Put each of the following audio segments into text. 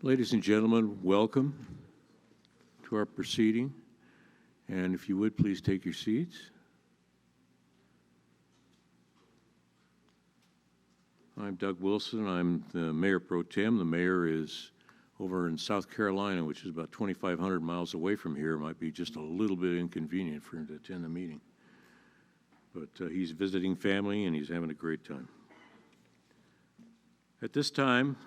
Ladies and gentlemen, welcome to our proceeding. And if you would, please take your seats. I'm Doug Wilson. I'm the Mayor Pro Tem. The mayor is over in South Carolina, which is about 2,500 miles away from here. It might be just a little bit inconvenient for him to attend the meeting. But he's visiting family and he's having a great time. At this time,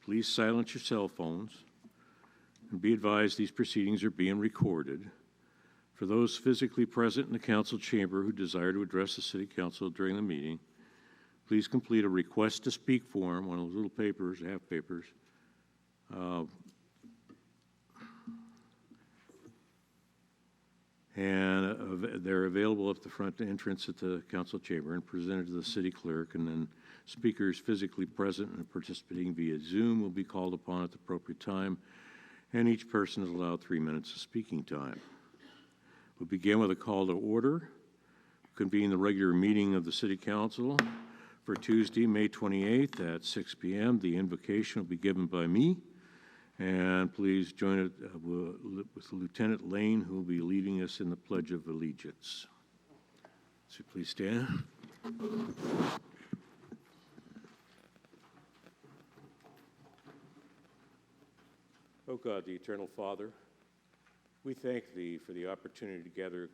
please silence your cell phones and be advised these proceedings are being recorded. For those physically present in the council chamber who desire to address the City Council during the meeting, please complete a request to speak form, one of those little papers, half papers. They're available at the front entrance at the council chamber and presented to the city clerk, and then speakers physically present and participating via Zoom will be called upon at the appropriate time, and each person is allowed 3 minutes of speaking time. We'll begin with a call to order. Convene the regular meeting of the City Council for Tuesday, May 28th at 6 p.m. The invocation will be given by me, and please join it with Lieutenant Lane, who will be leading us in the Pledge of Allegiance. So please stand. O God, the eternal Father, we thank Thee for the opportunity to gather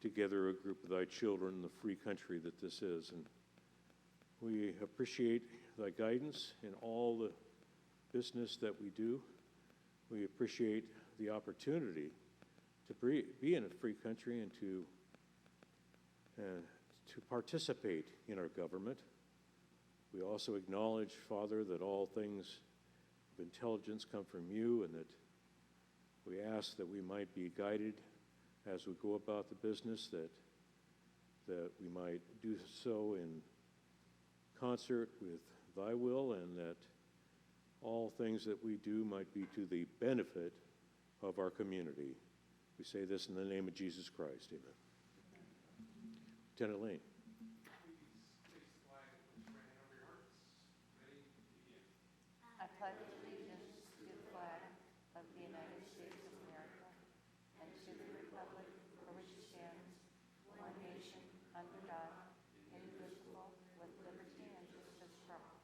together a group of Thy children in the free country that this is. And we appreciate Thy guidance in all the business that we do. We appreciate the opportunity to be in a free country and to participate in our government. We also acknowledge, Father, that all things of intelligence come from You, and that we ask that we might be guided as we go about the business, that we might do so in concert with Thy will, and that all things that we do might be to the benefit of our community. We say this in the name of Jesus Christ. Amen. Lieutenant Lane. I pledge allegiance to the flag of the United States of America and to the republic for which it stands, one nation, under God, indivisible, with liberty and justice for all.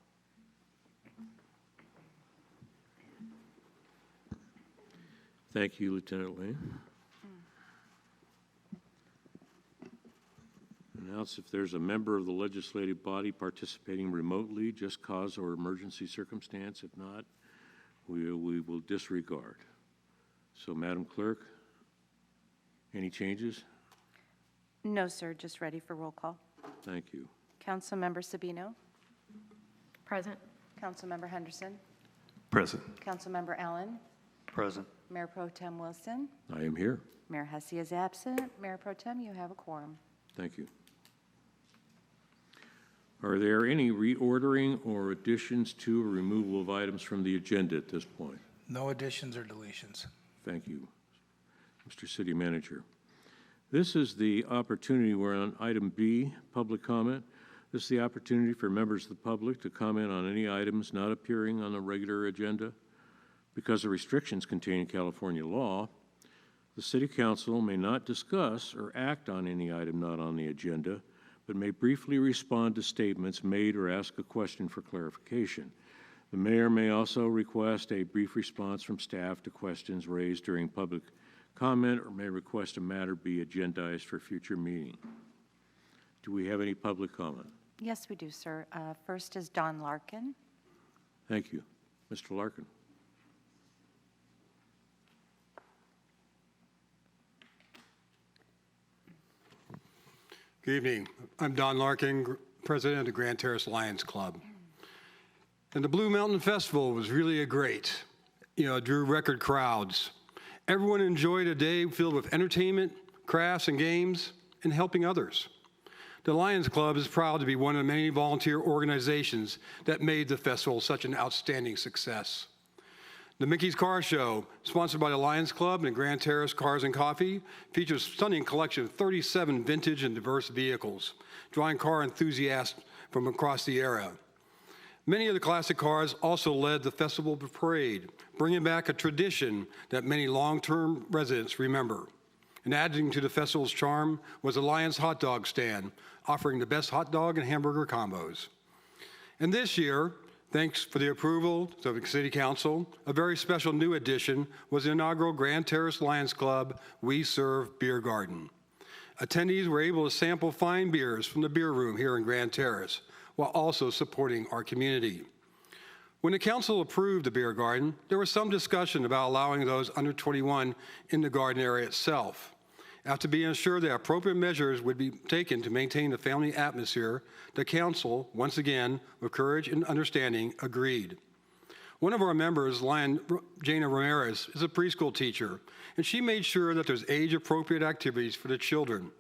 Thank you, Lieutenant Lane. Announce if there's a member of the legislative body participating remotely, just cause or emergency circumstance. If not, we will disregard. So, Madam Clerk, any changes? No, sir. Just ready for roll call. Thank you. Councilmember Sabino. Present. Councilmember Henderson. Present. Councilmember Allen. Present. Mayor Pro Tem Wilson. I am here. Mayor Hussey is absent. Mayor Pro Tem, you have a quorum. Thank you. Are there any reordering or additions to or removal of items from the agenda at this point? No additions or deletions. Thank you, Mr. City Manager. This is the opportunity. We're on item B, public comment. This is the opportunity for members of the public to comment on any items not appearing on the regular agenda. Because of restrictions contained in California law, the City Council may not discuss or act on any item not on the agenda, but may briefly respond to statements made or ask a question for clarification. The mayor may also request a brief response from staff to questions raised during public comment, or may request a matter be agendized for future meeting. Do we have any public comment? Yes, we do, sir. First is Don Larkin. Thank you. Mr. Larkin. Good evening. I'm Don Larkin, president of the Grand Terrace Lions Club. And the Blue Mountain Festival was really great. Drew record crowds. Everyone enjoyed a day filled with entertainment, crafts, and games, and helping others. The Lions Club is proud to be one of the many volunteer organizations that made the festival such an outstanding success. The Mickey's Car Show, sponsored by the Lions Club and Grand Terrace Cars and Coffee, features a stunning collection of 37 vintage and diverse vehicles, drawing car enthusiasts from across the area. Many of the classic cars also led the festival parade, bringing back a tradition that many long-term residents remember. And adding to the festival's charm was the Lions hot dog stand, offering the best hot dog and hamburger combos. And this year, thanks for the approval of the City Council, a very special new addition was the inaugural Grand Terrace Lions Club We Serve Beer Garden. Attendees were able to sample fine beers from the beer room here in Grand Terrace, while also supporting our community. When the council approved the beer garden, there was some discussion about allowing those under 21 in the garden area itself. After being assured that appropriate measures would be taken to maintain the family atmosphere, the council, once again, with courage and understanding, agreed. One of our members, Jana Ramirez, is a preschool teacher, and she made sure that there's age-appropriate activities for the children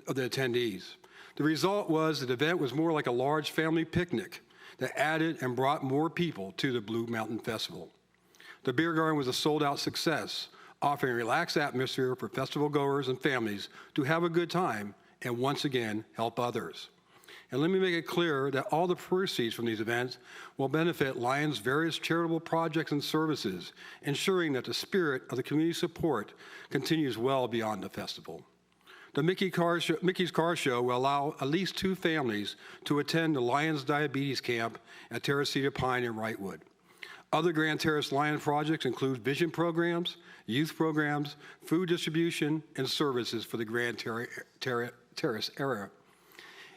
of the attendees. The result was that the event was more like a large family picnic that added and brought more people to the Blue Mountain Festival. The beer garden was a sold-out success, offering a relaxed atmosphere for festival goers and families to have a good time and once again help others. And let me make it clear that all the proceeds from these events will benefit Lions' various charitable projects and services, ensuring that the spirit of the community support continues well beyond the festival. The Mickey's Car Show will allow at least 2 families to attend the Lions Diabetes Camp at Teresita Pine and Wrightwood. Other Grand Terrace Lion projects include vision programs, youth programs, food distribution, and services for the Grand Terrace area.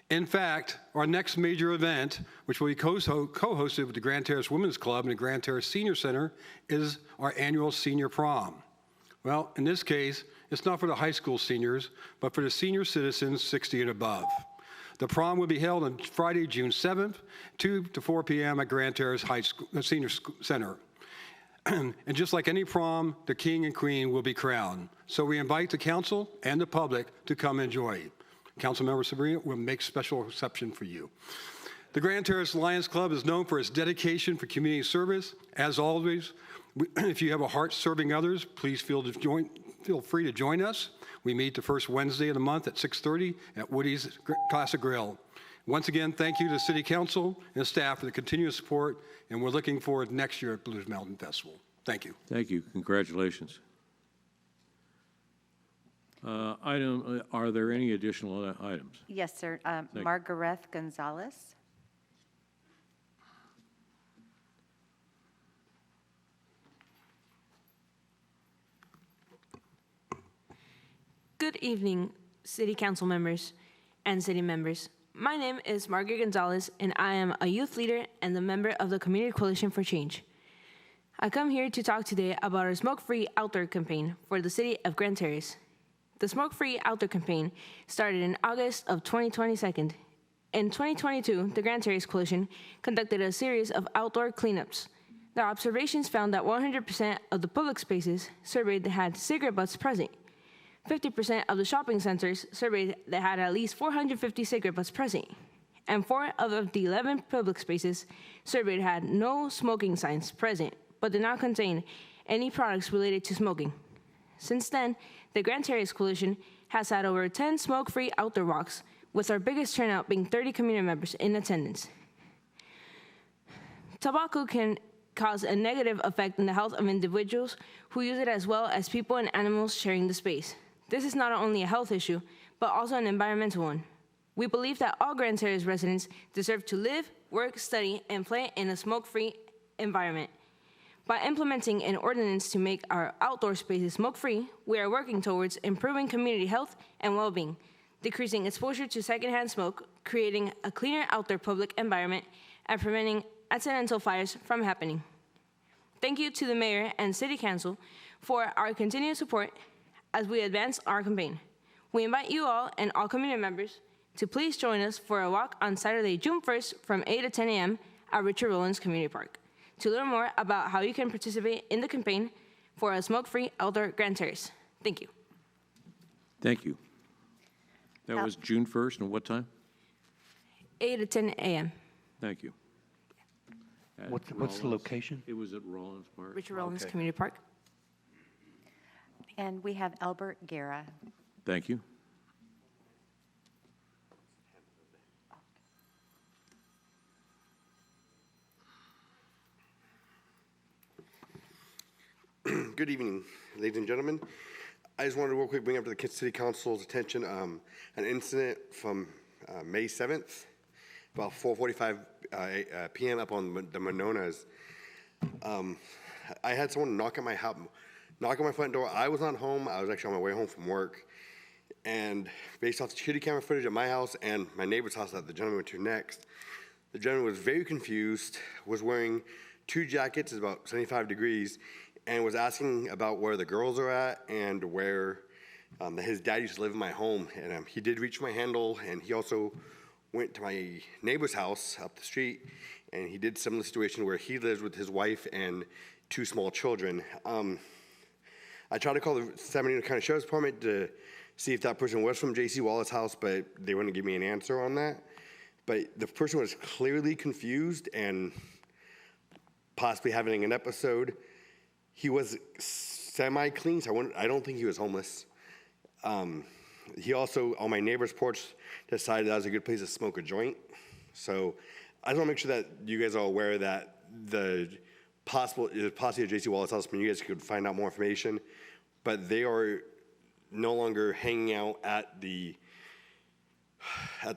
In fact, our next major event, which will be co-hosted with the Grand Terrace Women's Club and the Grand Terrace Senior Center, is our annual senior prom. Well, in this case, it's not for the high school seniors, but for the senior citizens 60 and above. The prom will be held on Friday, June 7th, 2 to 4 p.m. at Grand Terrace Senior Center. And just like any prom, the king and queen will be crowned. So we invite the council and the public to come enjoy. Councilmember Sabrina will make special reception for you. The Grand Terrace Lions Club is known for its dedication for community service. As always, if you have a heart serving others, please feel free to join us. We meet the first Wednesday of the month at 6:30 at Woody's Classic Grill. Once again, thank you to the City Council and staff for the continuous support, and we're looking forward to next year at Blues Mountain Festival. Thank you. Thank you. Congratulations. Are there any additional items? Yes, sir. you. Margaret Gonzalez. Good evening, City Council members and city members. My name is Margaret Gonzalez, and I am a youth leader and a member of the Community Coalition for Change. I come here to talk today about our smoke-free outdoor campaign for the city of Grand Terrace. The smoke-free outdoor campaign started in August of 2022. In 2022, the Grand Terrace Coalition conducted a series of outdoor cleanups. The observations found that 100% of the public spaces surveyed had cigarette butts present. 50% of the shopping centers surveyed that had at least 450 cigarette butts present. And 4 of the 11 public spaces surveyed had no smoking signs present, but did not contain any products related to smoking. Since then, the Grand Terrace Coalition has had over 10 smoke-free outdoor walks, with our biggest turnout being 30 community members in attendance. Tobacco can cause a negative effect on the health of individuals who use it, as well as people and animals sharing the space. This is not only a health issue, but also an environmental one. We believe that all Grand Terrace residents deserve to live, work, study, and play in a smoke-free environment. By implementing an ordinance to make our outdoor spaces smoke-free, we are working towards improving community health and well-being, decreasing exposure to secondhand smoke, creating a cleaner outdoor public environment, and preventing accidental fires from happening. Thank you to the Mayor and City Council for our continued support as we advance our campaign. We invite you all and all community members to please join us for a walk on Saturday, June 1st from 8 to 10 a.m. at Richard Rollins Community Park. To learn more about how you can participate in the campaign for a smoke-free outdoor Grand Terrace. Thank you. Thank you. That was June 1st, and what time? 8 to 10 a.m. Thank you. What's the Rollins. location? It was at Rollins Park. Richard Rollins Community Park. And we have Albert Guerra. Thank you. Good evening, ladies and gentlemen. I just wanted to real quick bring up to the City Council's attention an incident from May 7th, about 4:45 p.m. up on the Mononas. I had someone knock on my front door. I was not home. I was actually on my way home from work. And based off the security camera footage at my house and my neighbor's house that the gentleman went to next, the gentleman was very confused, was wearing 2 jackets, it's about 75 degrees, and was asking about where the girls are at and where his dad used to live in my home. And he did reach my handle, and he also went to my neighbor's house up the street, and he did similar situation where he lives with his wife and 2 small children. I tried to call the San Bernardino County Sheriff's Department to see if that person was from J.C. Wallace's house, but they wouldn't give me an answer on that. But the person was clearly confused and possibly having an episode. He was semi-clean, so I don't think he was homeless. He also, on my neighbor's porch, decided that was a good place to smoke a joint. So I just want to make sure that you guys are aware that the possibly at J.C. Wallace's house, you guys could find out more information. But they are no longer hanging out at the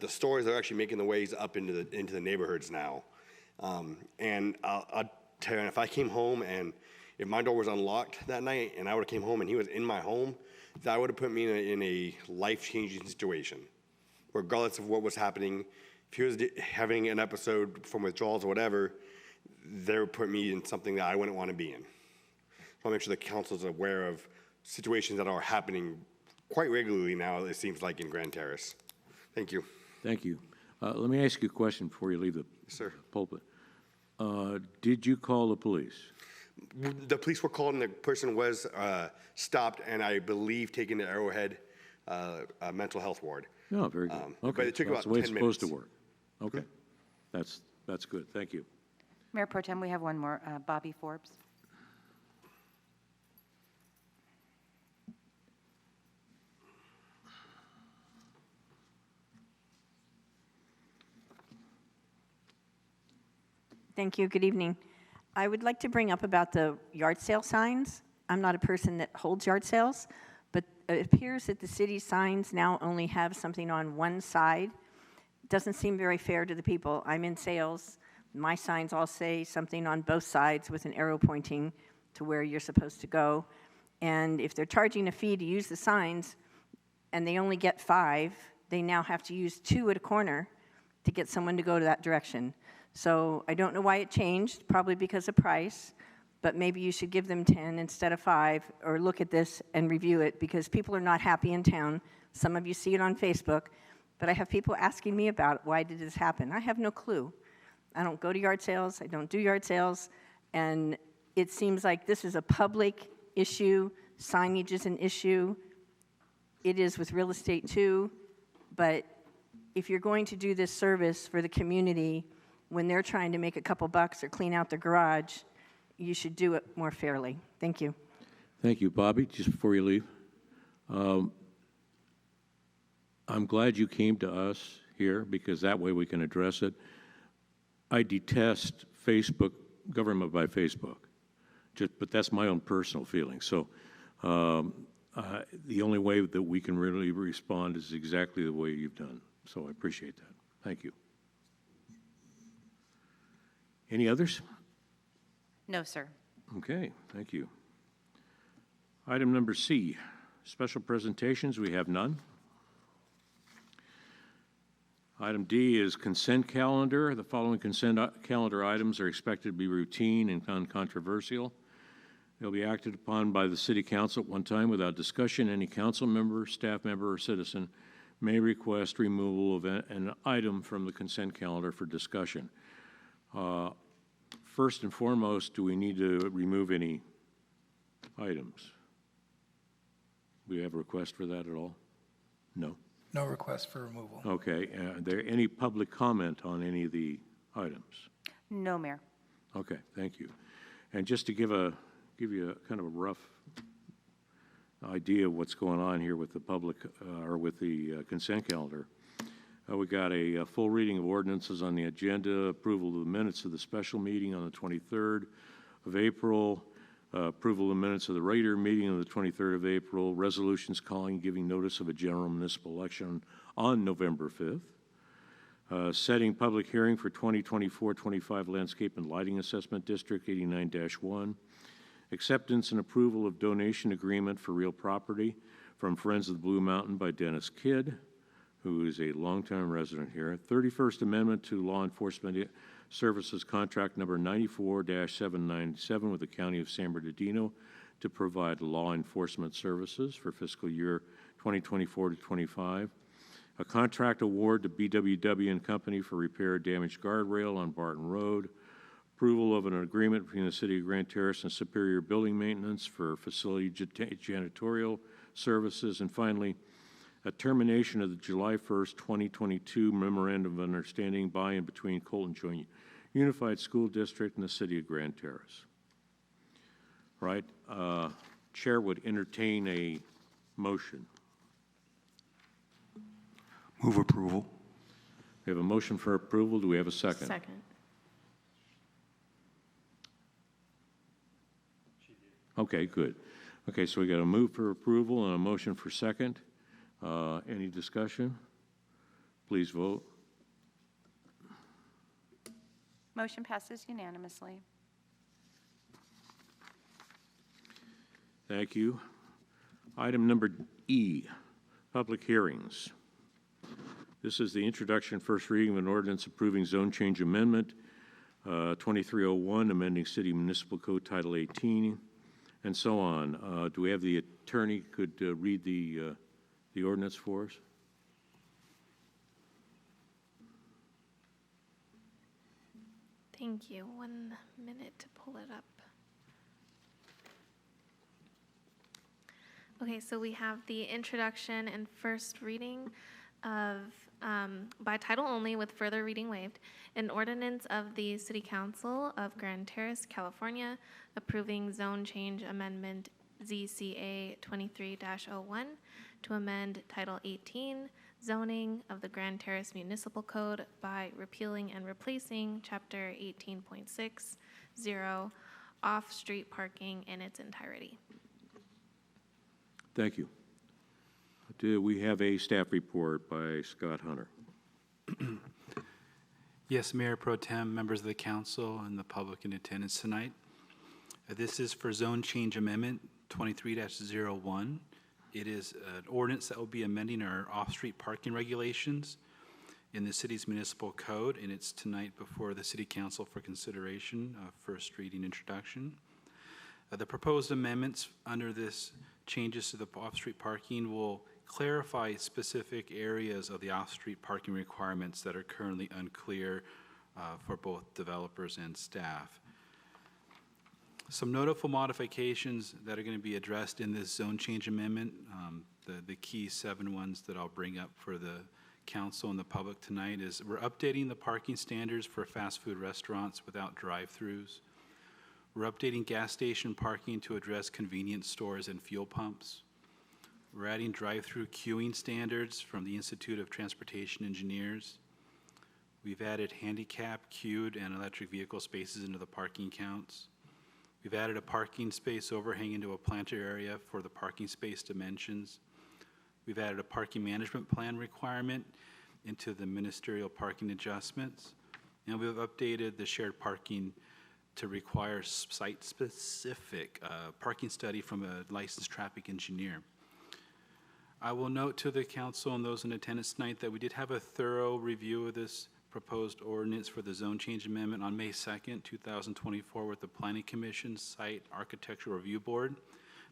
stores. They're actually making the ways up into the neighborhoods now. And I'll tell you, if I came home and if my door was unlocked that night and I would have came home and he was in my home, that would have put me in a life-changing situation, regardless of what was happening. If he was having an episode from withdrawals or whatever, they would put me in something that I wouldn't want to be in. So I'll make sure the council is aware of situations that are happening quite regularly now, it seems like, in Grand Terrace. Thank you. Thank you. Let me ask you a question before you leave the Sir. pulpit. Did you call the police? The police were called and the person was stopped and I believe taken to Arrowhead mental health ward. No, very good. Okay, but it took that's about the way it's 10 supposed to minutes. work. Okay, that's good. Thank you. Mayor Pro Tem, we have one more. Bobby Forbes. Thank you. Good evening. I would like to bring up about the yard sale signs. I'm not a person that holds yard sales, but it appears that the city signs now only have something on one side. It doesn't seem very fair to the people. I'm in sales. My signs all say something on both sides with an arrow pointing to where you're supposed to go. And if they're charging a fee to use the signs and they only get 5, they now have to use 2 at a corner to get someone to go to that direction. So I don't know why it changed, probably because of price, but maybe you should give them 10 instead of 5, or look at this and review it, because people are not happy in town. Some of you see it on Facebook, but I have people asking me about why did this happen. I have no clue. I don't go to yard sales, I don't do yard sales, and it seems like this is a public issue, signage is an issue. It is with real estate too, but if you're going to do this service for the community, when they're trying to make a couple bucks or clean out the garage, you should do it more fairly. Thank you. Thank you, Bobby. Just before you leave, I'm glad you came to us here because that way we can address it. I detest Facebook, government by Facebook, but that's my own personal feeling. So the only way that we can really respond is exactly the way you've done. So I appreciate that. Thank you. Any others? No, sir. Okay, thank you. Item number C, special presentations, we have none. Item D is consent calendar. The following consent calendar items are expected to be routine and non-controversial. They'll be acted upon by the City Council at one time without discussion. Any council member, staff member, or citizen may request removal of an item from the consent calendar for discussion. First and foremost, do we need to remove any items? Do we have a request for that at all? No? No request for removal. Okay. Are there any public comment on any of the items? No, Mayor. Okay, thank you. And just to give you a kind of a rough idea of what's going on here with the public, or with the consent calendar, we got a full reading of ordinances on the agenda, approval of the minutes of the special meeting on the 23rd of April, Approval of minutes of the regular meeting of the 23rd of April. Resolutions calling, giving notice of a general municipal election on November 5th. Setting public hearing for 2024-25 Landscape and Lighting Assessment District 89-1. Acceptance and approval of donation agreement for real property from Friends of the Blue Mountain by Dennis Kidd, who is a longtime resident here. 31st Amendment to Law Enforcement Services Contract Number 94-797 with the County of San Bernardino to provide law enforcement services for fiscal year 2024 to 25. A contract award to BWW and Company for repair damaged guardrail on Barton Road. Approval of an agreement between the City of Grand Terrace and Superior Building Maintenance for facility janitorial services. And finally, a termination of the July 1st, 2022 Memorandum of Understanding by and between Colton Joint Unified School District and the City of Grand Terrace. Right. Chair would entertain a motion. Move approval. We have a motion for approval. Do we have a second? Second. Okay, good. Okay, so we got a move for approval and a motion for second. Any discussion? Please vote. Motion passes unanimously. Thank you. Item number E, public hearings. This is the introduction, first reading of an ordinance approving zone change amendment, 2301, amending City Municipal Code Title 18, and so on. Do we have the attorney could read the ordinance for us? Thank you. 1 minute to pull it up. Okay, so we have the introduction and first reading of, by title only with further reading waived, an ordinance of the City Council of Grand Terrace, California, approving zone change amendment ZCA 23-01 to amend Title 18 zoning of the Grand Terrace Municipal Code by repealing and replacing Chapter 18.60 off-street parking in its entirety. Thank you. Do we have a staff report by Scott Hunter? Yes, Mayor Pro Tem, members of the council, and the public in attendance tonight. This is for Zone Change Amendment 23-01. It is an ordinance that will be amending our off-street parking regulations in the city's municipal code, and it's tonight before the City Council for consideration of first reading introduction. The proposed amendments under this changes to the off-street parking will clarify specific areas of the off-street parking requirements that are currently unclear for both developers and staff. Some notable modifications that are going to be addressed in this zone change amendment, the key 7 ones that I'll bring up for the council and the public tonight is we're updating the parking standards for fast food restaurants without drive-throughs. We're updating gas station parking to address convenience stores and fuel pumps. We're adding drive-through queuing standards from the Institute of Transportation Engineers. We've added handicap, queued, and electric vehicle spaces into the parking counts. We've added a parking space overhang into a planter area for the parking space dimensions. We've added a parking management plan requirement into the ministerial parking adjustments. And we've updated the shared parking to require site-specific parking study from a licensed traffic engineer. I will note to the council and those in attendance tonight that we did have a thorough review of this proposed ordinance for the zone change amendment on May 2nd, 2024 with the Planning Commission Site Architectural Review Board.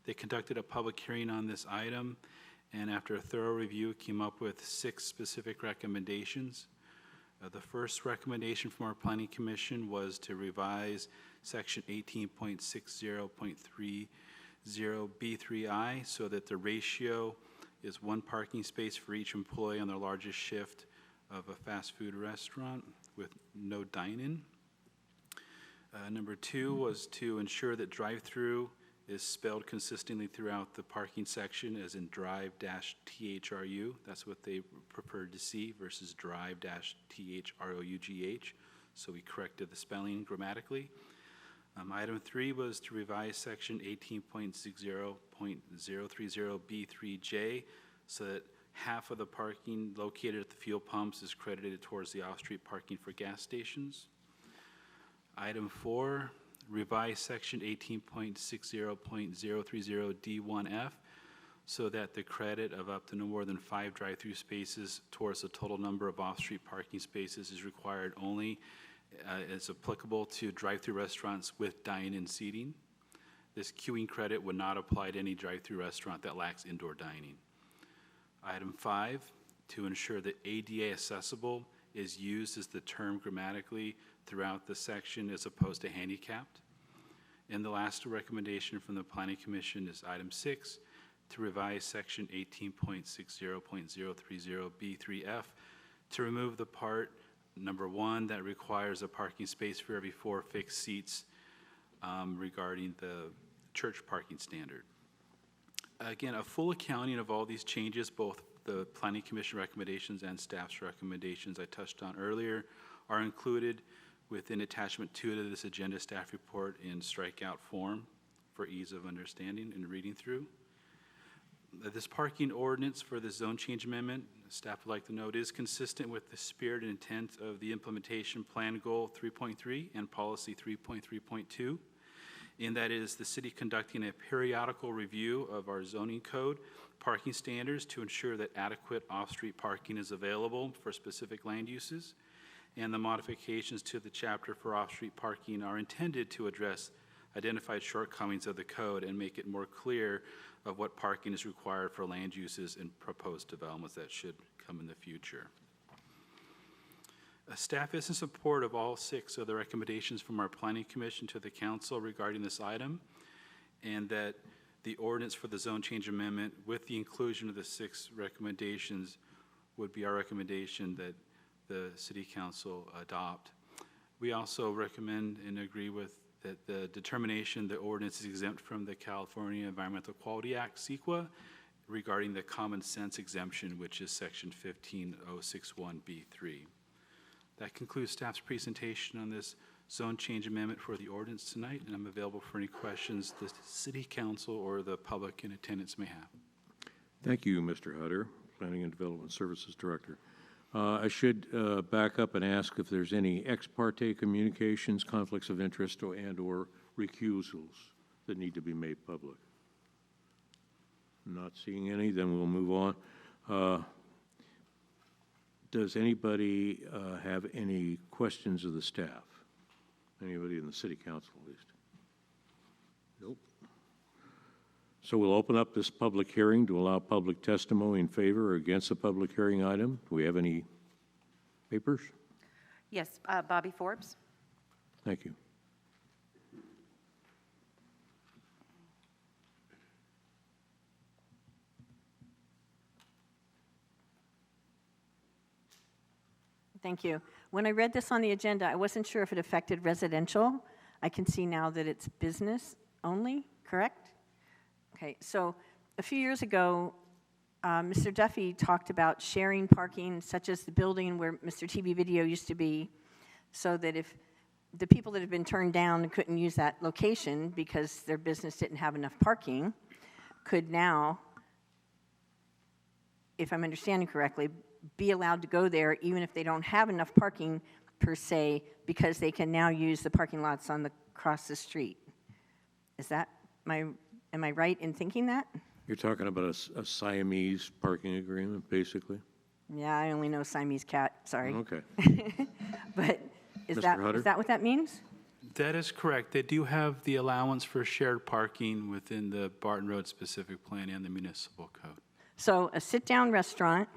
They conducted a public hearing on this item, and after a thorough review came up with 6 specific recommendations. The first recommendation from our Planning Commission was to revise Section 18.60.30B3I so that the ratio is 1 parking space for each employee on their largest shift of a fast food restaurant with no dine-in. Number 2 was to ensure that drive-through is spelled consistently throughout the parking section as in drive-THRU. That's what they preferred to see versus drive-THROUGH. So we corrected the spelling grammatically. Item 3 was to revise section 18.60.030B3J so that half of the parking located at the fuel pumps is credited towards the off-street parking for gas stations. Item 4, revise section 18.60.030D1F so that the credit of up to no more than 5 drive-through spaces towards the total number of off-street parking spaces is required only as applicable to drive-through restaurants with dine-in seating. This queuing credit would not apply to any drive-through restaurant that lacks indoor dining. Item 5, to ensure that ADA accessible is used as the term grammatically throughout the section as opposed to handicapped. And the last recommendation from the Planning Commission is item 6, to revise section 18.60.030B3F to remove the part number 1 that requires a parking space for every 4 fixed seats regarding the church parking standard. Again, a full accounting of all these changes, both the Planning Commission recommendations and staff's recommendations I touched on earlier, are included within attachment 2 to this agenda staff report in strikeout form for ease of understanding and reading through. This parking ordinance for the zone change amendment, staff would like to note, is consistent with the spirit and intent of the implementation plan goal 3.3 and policy 3.3.2. In that is the city conducting a periodical review of our zoning code parking standards to ensure that adequate off-street parking is available for specific land uses. And the modifications to the chapter for off-street parking are intended to address identified shortcomings of the code and make it more clear of what parking is required for land uses and proposed developments that should come in the future. Staff is in support of all 6 of the recommendations from our Planning Commission to the Council regarding this item, and that the ordinance for the zone change amendment, with the inclusion of the 6 recommendations, would be our recommendation that the City Council adopt. We also recommend and agree with that the determination the ordinance is exempt from the California Environmental Quality Act, CEQA, regarding the common sense exemption, which is section 15061B3. That concludes staff's presentation on this zone change amendment for the ordinance tonight, and I'm available for any questions the City Council or the public in attendance may have. Thank you, Mr. Hutter, Planning and Development Services Director. I should back up and ask if there's any ex parte communications, conflicts of interest, and/or recusals that need to be made public. Not seeing any, then we'll move on. Does anybody have any questions of the staff? Anybody in the City Council, at least? Nope. So we'll open up this public hearing to allow public testimony in favor or against the public hearing item. Do we have any papers? Yes, Bobby Forbes. Thank you. Thank you. When I read this on the agenda, I wasn't sure if it affected residential. I can see now that it's business only, correct? Okay, so a few years ago, Mr. Duffy talked about sharing parking, such as the building where Mr. TV Video used to be, so that if the people that have been turned down couldn't use that location because their business didn't have enough parking, could now, if I'm understanding correctly, be allowed to go there even if they don't have enough parking per se, because they can now use the parking lots on the across the street. Is that am I right in thinking that? You're talking about a Siamese parking agreement, basically? Yeah, I only know Siamese cat, sorry. Okay. But is Mr. Hutter? that what that means? That is correct. They do have the allowance for shared parking within the Barton Road specific plan and the municipal code. So a sit-down restaurant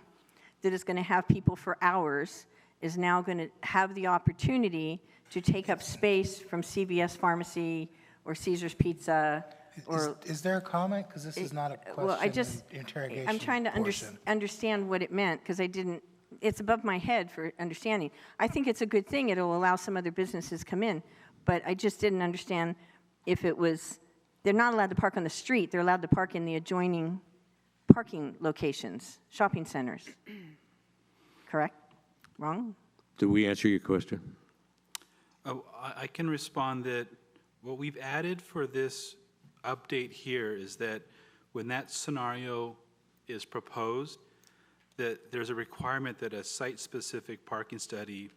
that is going to have people for hours is now going to have the opportunity to take up space from CVS Pharmacy or Caesar's Pizza or... Is there a comment? Because this is not a question, Well, I just, interrogation I'm trying to portion. understand what it meant, because I didn't, it's above my head for understanding. I think it's a good thing. It'll allow some other businesses come in, but I just didn't understand if it was, they're not allowed to park on the street. They're allowed to park in the adjoining parking locations, shopping centers. Correct? Wrong? Did we answer your question? Oh, I can respond that What we've added for this update here is that when that scenario is proposed, that there's a requirement that a site-specific parking study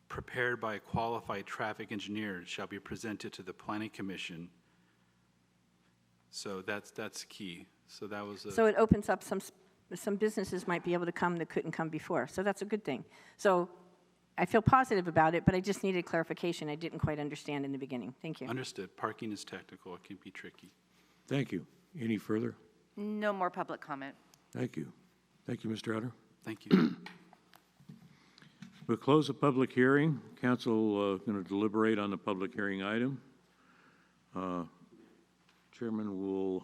prepared by a qualified traffic engineer shall be presented to the planning commission. So that's key. So that was So it opens up some businesses might be able to come that couldn't come before. So that's a good thing. So I feel positive about it, but I just needed clarification. I didn't quite understand in the beginning. Thank you. understood. Parking is technical. It can be tricky. Thank you. Any further? No more public comment. Thank you. Thank you, Mr. Utter. Thank you. We'll close the public hearing. Council going to deliberate on the public hearing item. Chairman will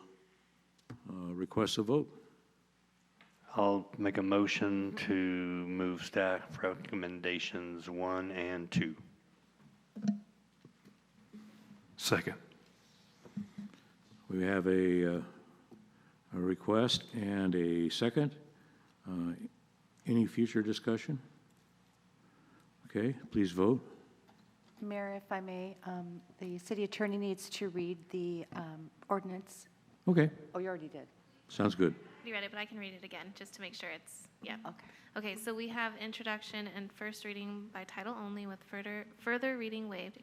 request a vote. I'll make a motion to move staff recommendations 1 and 2. Second. We have a request and a second. Any future discussion? Okay, please vote. Mayor, if I may, the city attorney needs to read the ordinance. Okay, Oh, you already did. sounds good. You read it, but I can read it again, just to make sure it's, yeah. Okay. Okay, so we have introduction and first reading by title only with further reading waived,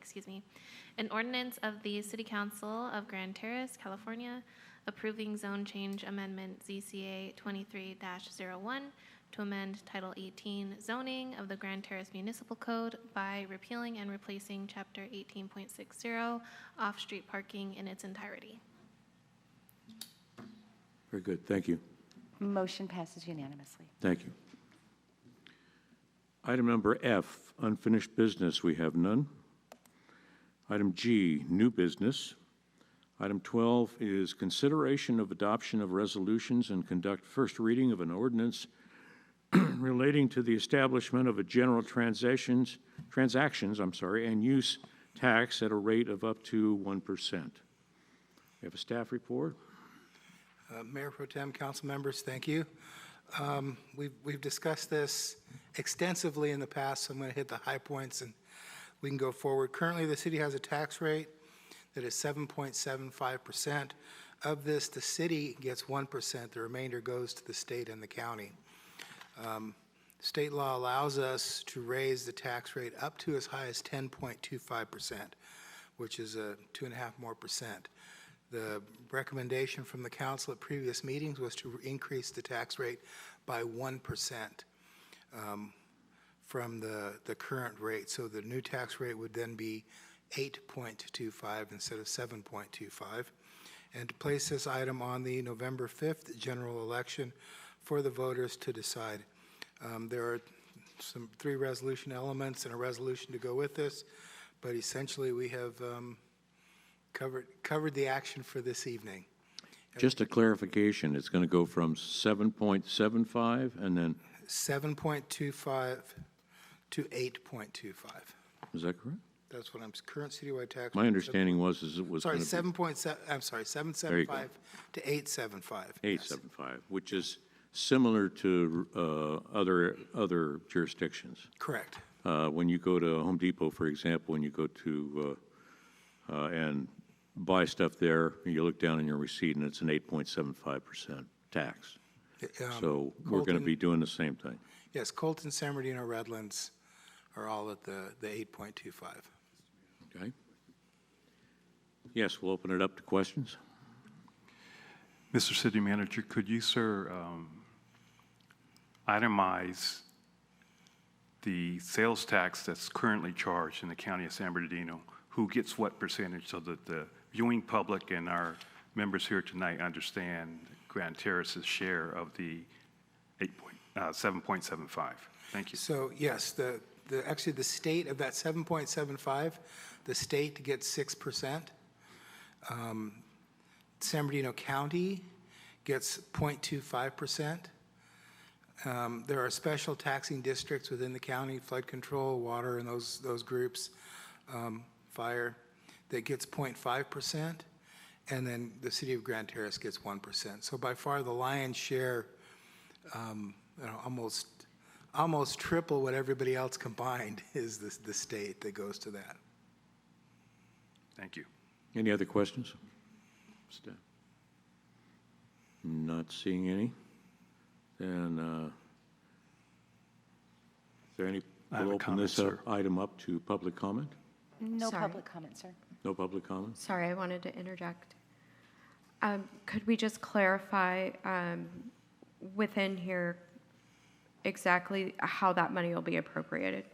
An ordinance of the City Council of Grand Terrace, California, approving zone change amendment ZCA 23-01 to amend Title 18 zoning of the Grand Terrace Municipal Code by repealing and replacing Chapter 18.60 off-street parking in its entirety. Very good, thank you. Motion passes unanimously. Thank you. Item number F, unfinished business, we have none. Item G, new business. Item 12 is consideration of adoption of resolutions and conduct first reading of an ordinance relating to the establishment of a general transactions, and use tax at a rate of up to 1%. We have a staff report. Mayor Pro Tem, council members, thank you. We've discussed this extensively in the past, so I'm going to hit the high points and we can go forward. Currently, the city has a tax rate that is 7.75%. Of this, the city gets 1%. The remainder goes to the state and the county. State law allows us to raise the tax rate up to as high as 10.25%, which is a 2.5% more. The recommendation from the council at previous meetings was to increase the tax rate by 1% from the current rate. So the new tax rate would then be 8.25 instead of 7.25. And to place this item on the November 5th general election for the voters to decide. There are three resolution elements and a resolution to go with this, but essentially we have covered the action for this evening. Just a clarification, it's going to go from 7.75 and then, 7.25 to 8.25. is that correct? That's what current citywide tax. My understanding was it was Sorry, going to be 7.7, I'm sorry, There you go. 7.75 to 8.75. 8.75, which is similar to other jurisdictions. Correct. When you go to Home Depot, for example, when you go to and buy stuff there, you look down in your receipt and it's an 8.75% tax. So we're going to be doing the same thing. Yes, Colton, San Bernardino, Redlands are all at the 8.25. Okay? Yes, we'll open it up to questions. Mr. City Manager, could you, sir, itemize the sales tax that's currently charged in the county of San Bernardino? Who gets what percentage so that the viewing public and our members here tonight understand Grand Terrace's share of the 7.75? Thank you. So yes, actually the state of that 7.75, the state gets 6%. San Bernardino County gets 0.25%. There are special taxing districts within the county, flood control, water, and those groups, fire, that gets 0.5%, and then the city of Grand Terrace gets 1%. So by far the lion's share, almost triple what everybody else combined is the state that goes to that. Thank you. Any other questions? Staff? Not seeing any. Then, is there any, I have we'll a open comment, this sir. item up to public comment? No Sorry. public comment, sir. No public comment? Sorry, I wanted to interject. Could we just clarify within here exactly how that money will be appropriated?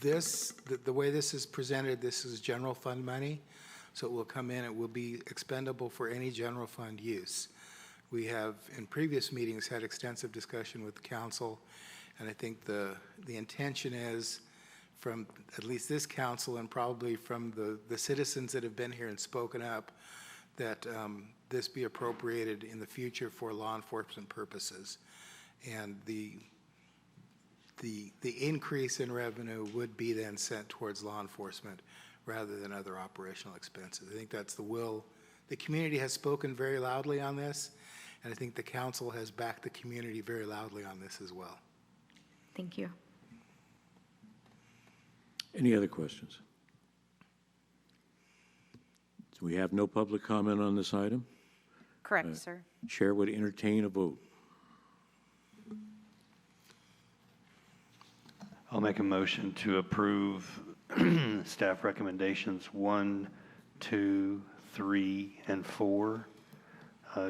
The way this is presented, this is general fund money, so it will come in, it will be expendable for any general fund use. We have, in previous meetings, had extensive discussion with the council, and I think the intention is, from at least this council and probably from the citizens that have been here and spoken up, that this be appropriated in the future for law enforcement purposes. And the increase in revenue would be then sent towards law enforcement rather than other operational expenses. I think that's the will. The community has spoken very loudly on this, and I think the council has backed the community very loudly on this as well. Thank you. Any other questions? So we have no public comment on this item. Correct, sir. Chair would entertain a vote. I'll make a motion to approve staff recommendations 1, 2, 3, and 4.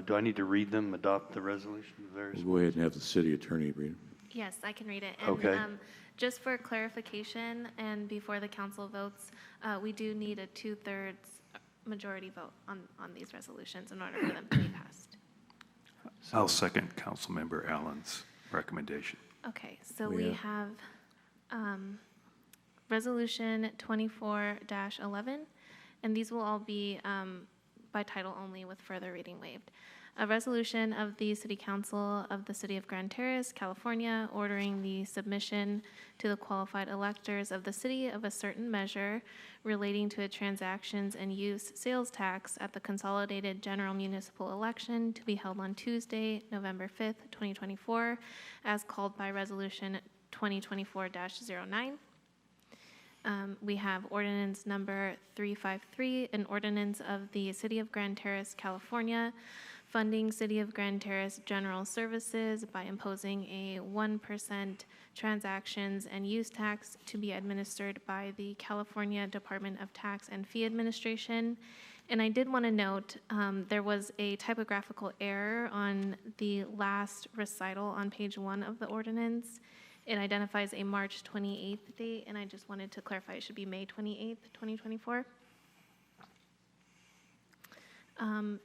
Do I need to read them, adopt the resolution? We'll go ahead and have the city attorney read it. Yes, I can read it. And, Okay. just for clarification and before the council votes, we do need a 2/3 majority vote on these resolutions in order for them to be passed. I'll second Councilmember Allen's recommendation. Okay, so We we have- have Resolution 24-11, and these will all be by title only with further reading waived. A resolution of the City Council of the City of Grand Terrace, California, ordering the submission to the qualified electors of the city of a certain measure relating to a transactions and use sales tax at the consolidated general municipal election to be held on Tuesday, November 5th, 2024, as called by Resolution 2024-09. We have ordinance number 353, an ordinance of the City of Grand Terrace, California, funding City of Grand Terrace general services by imposing a 1% transactions and use tax to be administered by the California Department of Tax and Fee Administration. And I did want to note, there was a typographical error on the last recital on page 1 of the ordinance. It identifies a March 28th date, and I just wanted to clarify it should be May 28th, 2024.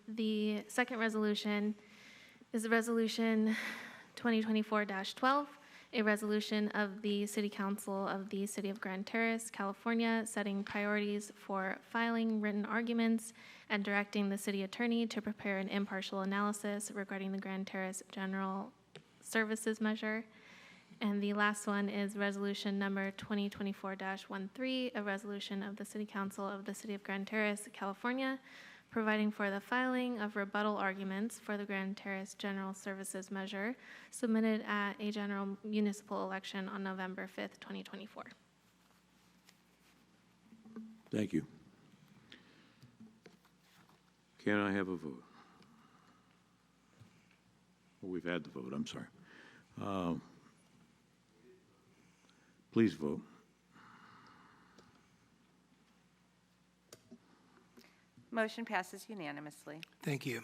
The second resolution is Resolution 2024-12, a resolution of the City Council of the City of Grand Terrace, California, setting priorities for filing written arguments and directing the city attorney to prepare an impartial analysis regarding the Grand Terrace General Services Measure. And the last one is Resolution number 2024-13, a resolution of the City Council of the City of Grand Terrace, California, providing for the filing of rebuttal arguments for the Grand Terrace General Services Measure submitted at a general municipal election on November 5th, 2024. Thank you. Can I have a vote? Well, we've had the vote, I'm sorry. Please vote. Motion passes unanimously. Thank you.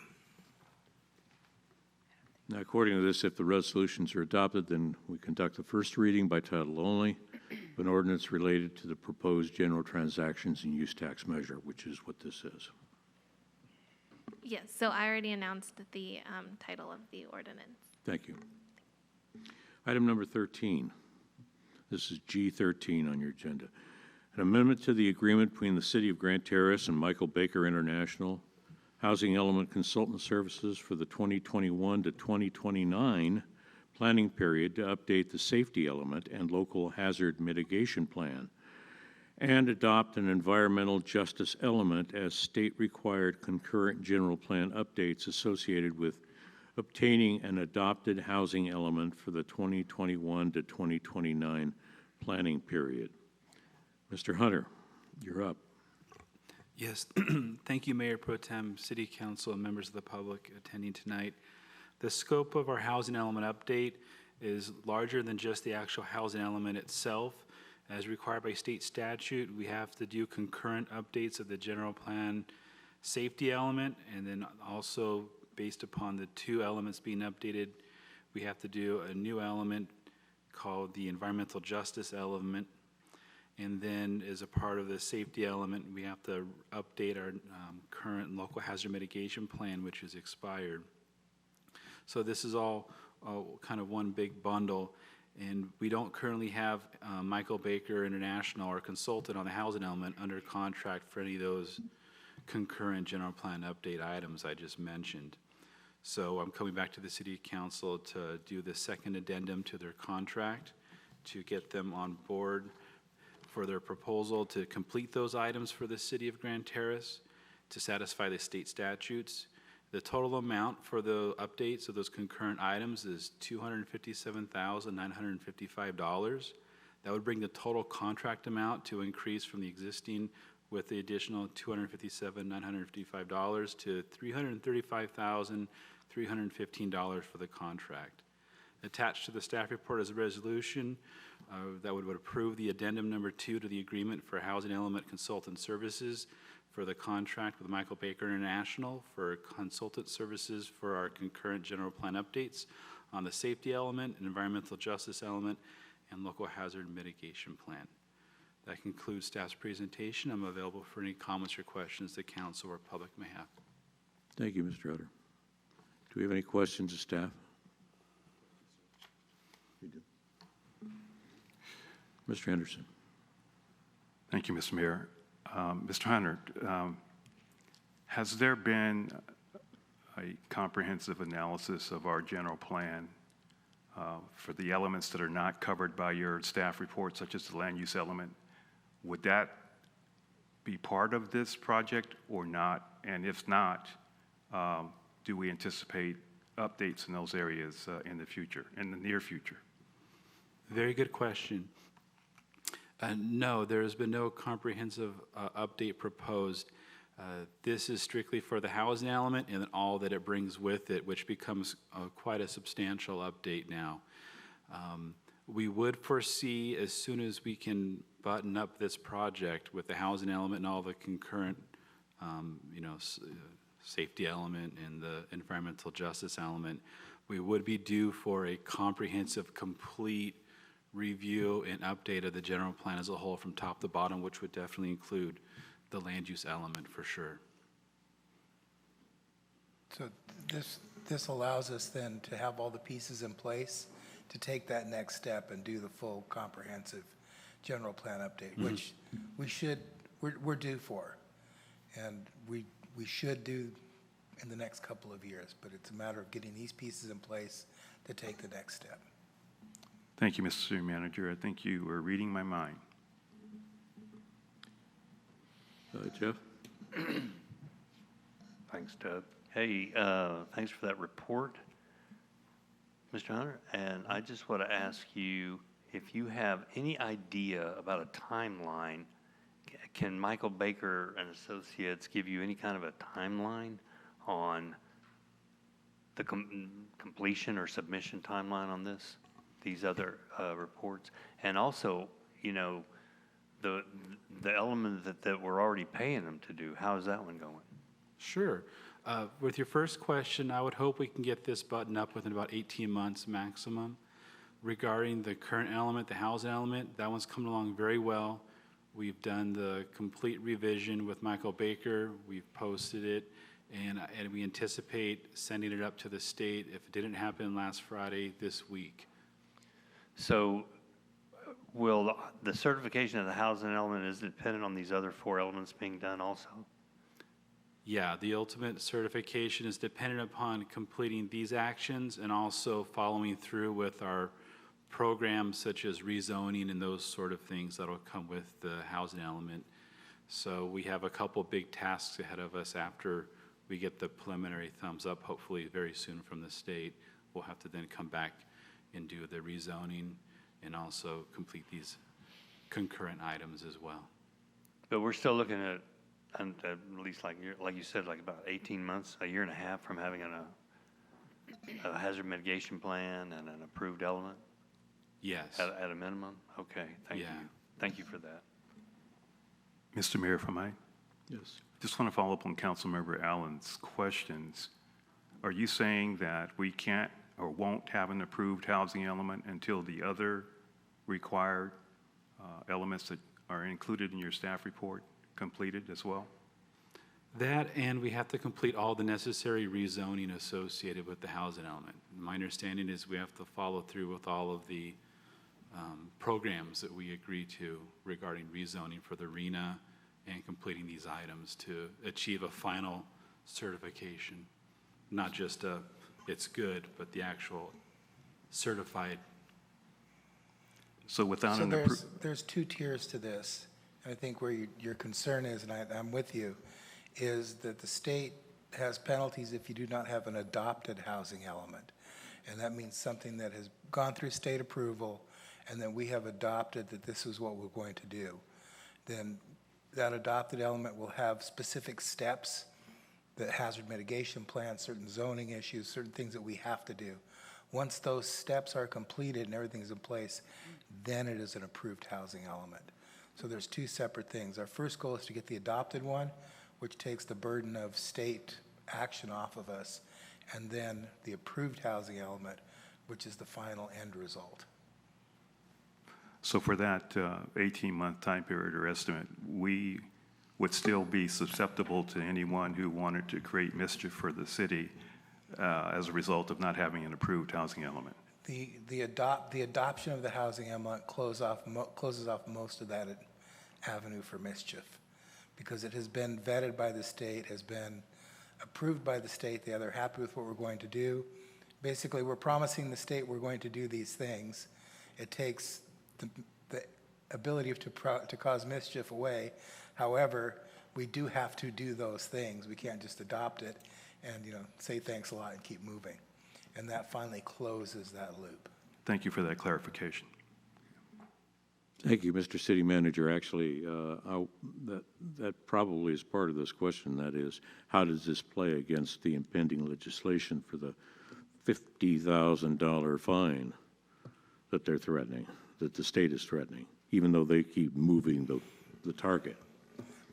Now, according to this, if the resolutions are adopted, then we conduct the first reading by title only of an ordinance related to the proposed general transactions and use tax measure, which is what this is. Yes, so I already announced the title of the ordinance. Thank you. Item number 13. This is G13 on your agenda. An amendment to the agreement between the City of Grand Terrace and Michael Baker International Housing Element Consultant Services for the 2021 to 2029 planning period to update the safety element and local hazard mitigation plan and adopt an environmental justice element as state-required concurrent general plan updates associated with obtaining an adopted housing element for the 2021 to 2029 planning period. Mr. Hunter, you're up. Yes, thank you, Mayor Pro Tem, City Council, and members of the public attending tonight. The scope of our housing element update is larger than just the actual housing element itself. As required by state statute, we have to do concurrent updates of the general plan safety element, and then also based upon the two elements being updated, we have to do a new element called the environmental justice element. And then as a part of the safety element, we have to update our current local hazard mitigation plan, which is expired. So this is all kind of one big bundle. And we don't currently have Michael Baker International, our consultant on the housing element, under contract for any of those concurrent general plan update items I just mentioned. So I'm coming back to the City Council to do the second addendum to their contract to get them on board for their proposal to complete those items for the City of Grand Terrace to satisfy the state statutes. The total amount for the updates of those concurrent items is $257,955. That would bring the total contract amount to increase from the existing with the additional $257,955 to $335,315 for the contract. Attached to the staff report is a resolution that would approve the addendum number 2 to the agreement for housing element consultant services for the contract with Michael Baker International for consultant services for our concurrent general plan updates on the safety element, environmental justice element, and local hazard mitigation plan. That concludes staff's presentation. I'm available for any comments or questions the council or public may have. Thank you, Mr. Utter. Do we have any questions of staff? We do. Mr. Henderson. Thank you, Mr. Mayor. Mr. Hunter, has there been a comprehensive analysis of our general plan for the elements that are not covered by your staff report, such as the land use element? Would that be part of this project or not? And if not, do we anticipate updates in those areas in the future, in the near future? Very good question. No, there has been no comprehensive update proposed. This is strictly for the housing element and all that it brings with it, which becomes quite a substantial update now. We would foresee, as soon as we can button up this project with the housing element and all the concurrent, safety element and the environmental justice element, we would be due for a comprehensive, complete review and update of the general plan as a whole from top to bottom, which would definitely include the land use element for sure. So this allows us then to have all the pieces in place to take that next step and do the full comprehensive general plan update, which we're due for. And we should do in the next couple of years, but it's a matter of getting these pieces in place to take the next step. Thank you, Mr. City Manager. I think you were reading my mind. Jeff? Thanks, Doug. Hey, thanks for that report, Mr. Hunter. And I just want to ask you if you have any idea about a timeline. Can Michael Baker and Associates give you any kind of a timeline on the completion or submission timeline on these other reports? And also, the element that we're already paying them to do, how is that one going? Sure. With your first question, I would hope we can get this buttoned up within about 18 months maximum. Regarding the current element, the housing element, that one's coming along very well. We've done the complete revision with Michael Baker. We've posted it, and we anticipate sending it up to the state, if it didn't happen last Friday, this week. So will the certification of the housing element is dependent on these other 4 elements being done also? Yeah, the ultimate certification is dependent upon completing these actions and also following through with our programs such as rezoning and those sort of things that'll come with the housing element. So we have a couple big tasks ahead of us after we get the preliminary thumbs up, hopefully very soon from the state. We'll have to then come back and do the rezoning and also complete these concurrent items as well. But we're still looking at least like you said, like about 18 months, a year and a half from having a hazard mitigation plan and an approved element Yes. at a minimum? Okay, thank you. Yeah. Thank you for that. Mr. Mayor, if I might, Yes. just want to follow up on Councilmember Allen's questions. Are you saying that we can't or won't have an approved housing element until the other required elements that are included in your staff report completed as well? That, and we have to complete all the necessary rezoning associated with the housing element. My understanding is we have to follow through with all of the programs that we agree to regarding rezoning for the RENA and completing these items to achieve a final certification. Not just it's good, but the actual certified. So without So an there's two tiers to this. I think where your concern is, and I'm with you, is that the state has penalties if you do not have an adopted housing element. And that means something that has gone through state approval and that we have adopted that this is what we're going to do. Then that adopted element will have specific steps, the hazard mitigation plan, certain zoning issues, certain things that we have to do. Once those steps are completed and everything's in place, then it is an approved housing element. So there's two separate things. Our first goal is to get the adopted one, which takes the burden of state action off of us, and then the approved housing element, which is the final end result. So for that 18-month time period or estimate, we would still be susceptible to anyone who wanted to create mischief for the city as a result of not having an approved housing element. The adoption of the housing element closes off most of that avenue for mischief, because it has been vetted by the state, has been approved by the state. They're happy with what we're going to do. Basically, we're promising the state we're going to do these things. It takes the ability to cause mischief away. However, we do have to do those things. We can't just adopt it and say thanks a lot and keep moving. And that finally closes that loop. Thank you for that clarification. Thank you, Mr. City Manager. Actually, that probably is part of this question. That is, how does this play against the impending legislation for the $50,000 fine that they're threatening, that the state is threatening, even though they keep moving the target?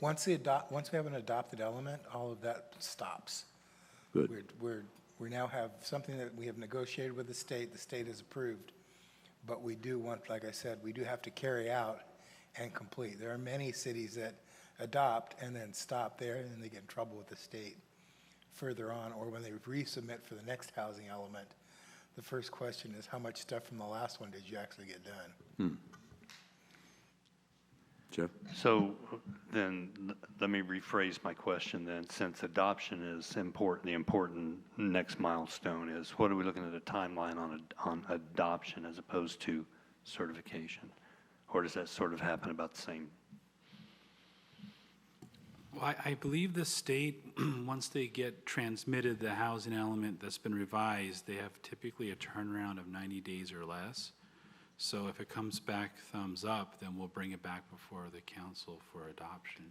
Once we have an adopted element, all of that stops. Good. We now have something that we have negotiated with the state has approved, but we do want, like I said, we do have to carry out and complete. There are many cities that adopt and then stop there, and then they get in trouble with the state further on, or when they resubmit for the next housing element, the first question is, how much stuff from the last one did you actually get done? Jeff? So then, let me rephrase my question then. Since adoption is important, the important next milestone is, what are we looking at a timeline on adoption as opposed to certification? Or does that sort of happen about the same? Well, I believe the state, once they get transmitted the housing element that's been revised, they have typically a turnaround of 90 days or less. So if it comes back thumbs up, then we'll bring it back before the council for adoption.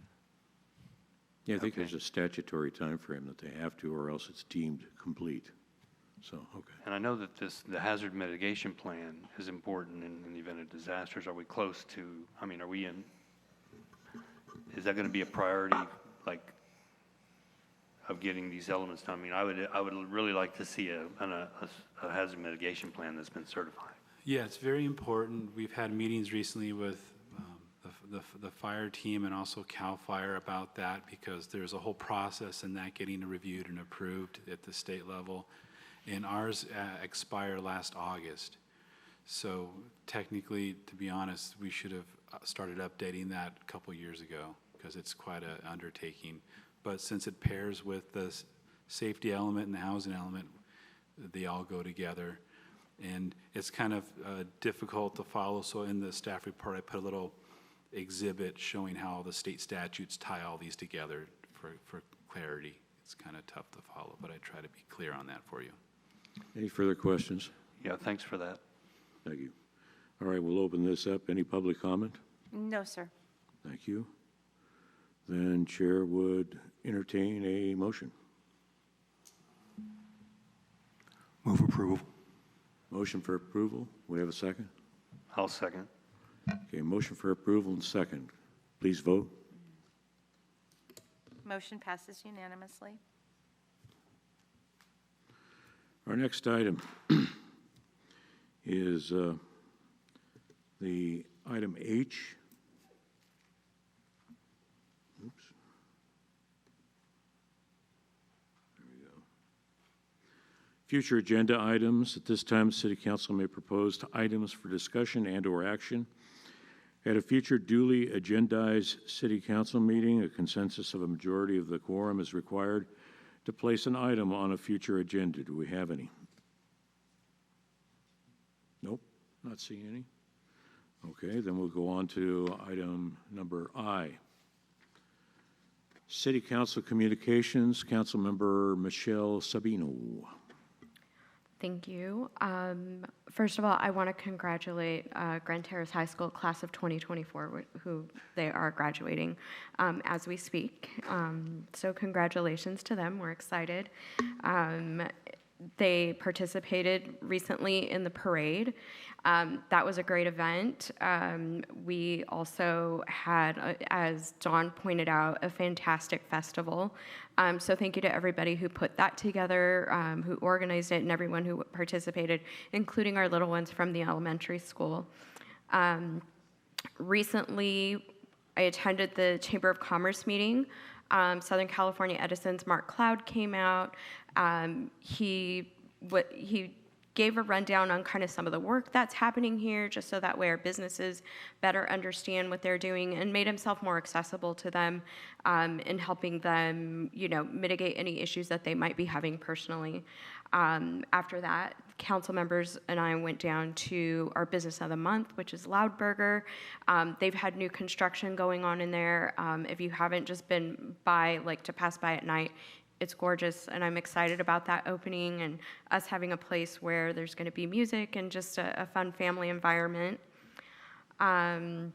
Yeah, I think there's a statutory time frame that they have to, or else it's deemed complete. So, okay. And I know that the hazard mitigation plan is important in the event of disasters. Are we close to, is that going to be a priority, of getting these elements done? I would really like to see a hazard mitigation plan that's been certified. Yeah, it's very important. We've had meetings recently with the fire team and also CAL FIRE about that, because there's a whole process in that getting reviewed and approved at the state level. And ours expired last August. So technically, to be honest, we should have started updating that a couple years ago, because it's quite an undertaking. But since it pairs with the safety element and the housing element, they all go together. And it's kind of difficult to follow. So in the staff report, I put a little exhibit showing how the state statutes tie all these together for clarity. It's kind of tough to follow, but I try to be clear on that for you. Any further questions? Yeah, thanks for that. Thank you. All right, we'll open this up. Any public comment? No, sir. Thank you. Then Chair would entertain a motion. Move approval. Motion for approval. We have a second? I'll second. Okay, motion for approval and second. Please vote. Motion passes unanimously. Our next item is the item H. Oops. There we go. Future agenda items. At this time, the City Council may propose items for discussion and/or action. At a future duly agendized City Council meeting, a consensus of a majority of the quorum is required to place an item on a future agenda. Do we have any? Nope, not seeing any. Okay, then we'll go on to item number I. City Council Communications, Councilmember Michelle Sabino. Thank you. First of all, I want to congratulate Grand Terrace High School class of 2024, who they are graduating as we speak. So congratulations to them. We're excited. They participated recently in the parade. That was a great event. We also had, as Dawn pointed out, a fantastic festival. So thank you to everybody who put that together, who organized it, and everyone who participated, including our little ones from the elementary school. Recently, I attended the Chamber of Commerce meeting. Southern California Edison's Mark Cloud came out. He gave a rundown on kind of some of the work that's happening here, just so that way our businesses better understand what they're doing, and made himself more accessible to them in helping them, mitigate any issues that they might be having personally. After that, council members and I went down to our business of the month, which is Loud Burger. They've had new construction going on in there. If you haven't just been by, to pass by at night, it's gorgeous, and I'm excited about that opening and us having a place where there's going to be music and just a fun family environment. Council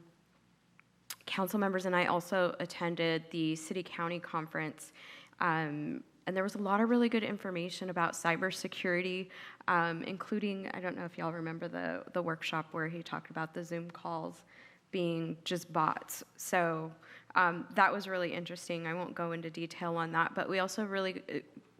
members and I also attended the city-county conference, and there was a lot of really good information about cybersecurity, including, I don't know if y'all remember the workshop where he talked about the Zoom calls being just bots. So that was really interesting. I won't go into detail on that, but we also really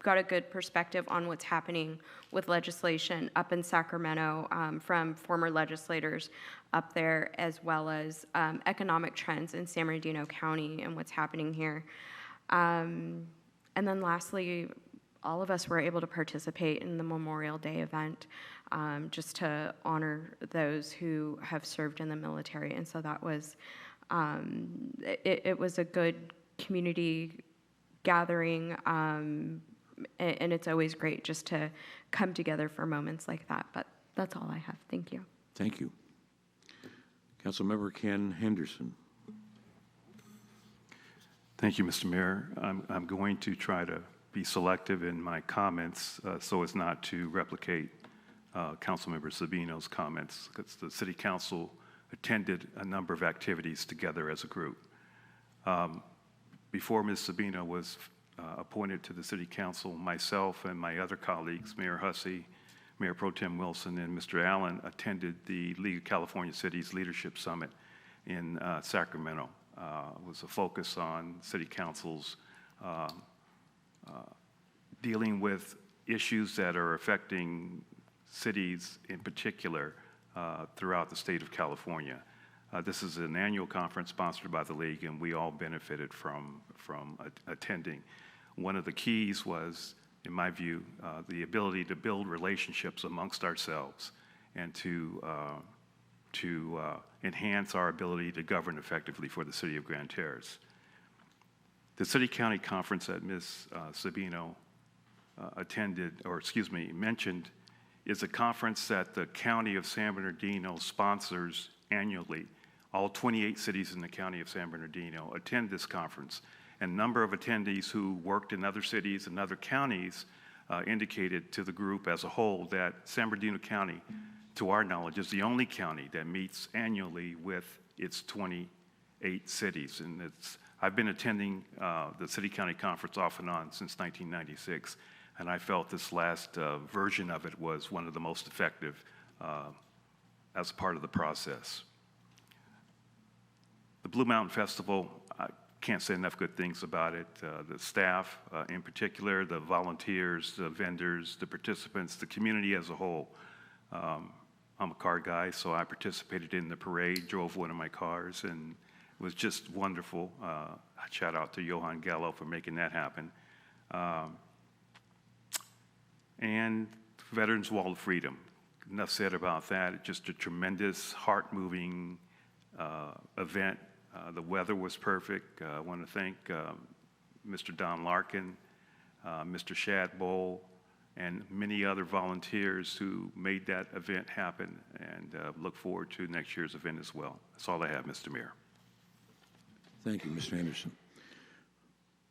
got a good perspective on what's happening with legislation up in Sacramento from former legislators up there, as well as economic trends in San Bernardino County and what's happening here. And then lastly, all of us were able to participate in the Memorial Day event just to honor those who have served in the military. And so that was, it was a good community gathering, and it's always great just to come together for moments like that. But that's all I have. Thank you. Thank you. Councilmember Ken Henderson. Thank you, Mr. Mayor. I'm going to try to be selective in my comments so as not to replicate Councilmember Sabino's comments, because the City Council attended a number of activities together as a group. Before Ms. Sabino was appointed to the City Council, myself and my other colleagues, Mayor Hussey, Mayor Pro Tem Wilson, and Mr. Allen attended the League of California Cities Leadership Summit in Sacramento. It was a focus on City Council's dealing with issues that are affecting cities in particular throughout the state of California. This is an annual conference sponsored by the League, and we all benefited from attending. One of the keys was, in my view, the ability to build relationships amongst ourselves and to enhance our ability to govern effectively for the city of Grand Terrace. The City-County Conference that Ms. Sabino mentioned is a conference that the County of San Bernardino sponsors annually. All 28 cities in the County of San Bernardino attend this conference. And a number of attendees who worked in other cities and other counties indicated to the group as a whole that San Bernardino County, to our knowledge, is the only county that meets annually with its 28 cities. And I've been attending the city-county conference off and on since 1996, and I felt this last version of it was one of the most effective as part of the process. The Blue Mountain Festival, I can't say enough good things about it. The staff in particular, the volunteers, the vendors, the participants, the community as a whole. I'm a car guy, so I participated in the parade, drove one of my cars, and it was just wonderful. Shout out to Johan Gallo for making that happen. And Veterans Wall of Freedom. Enough said about that. It's just a tremendous, heart-moving event. The weather was perfect. I want to thank Mr. Don Larkin, Mr. Shad Bowl, and many other volunteers who made that event happen, and look forward to next year's event as well. That's all I have, Mr. Mayor. Thank you, Mr. Anderson.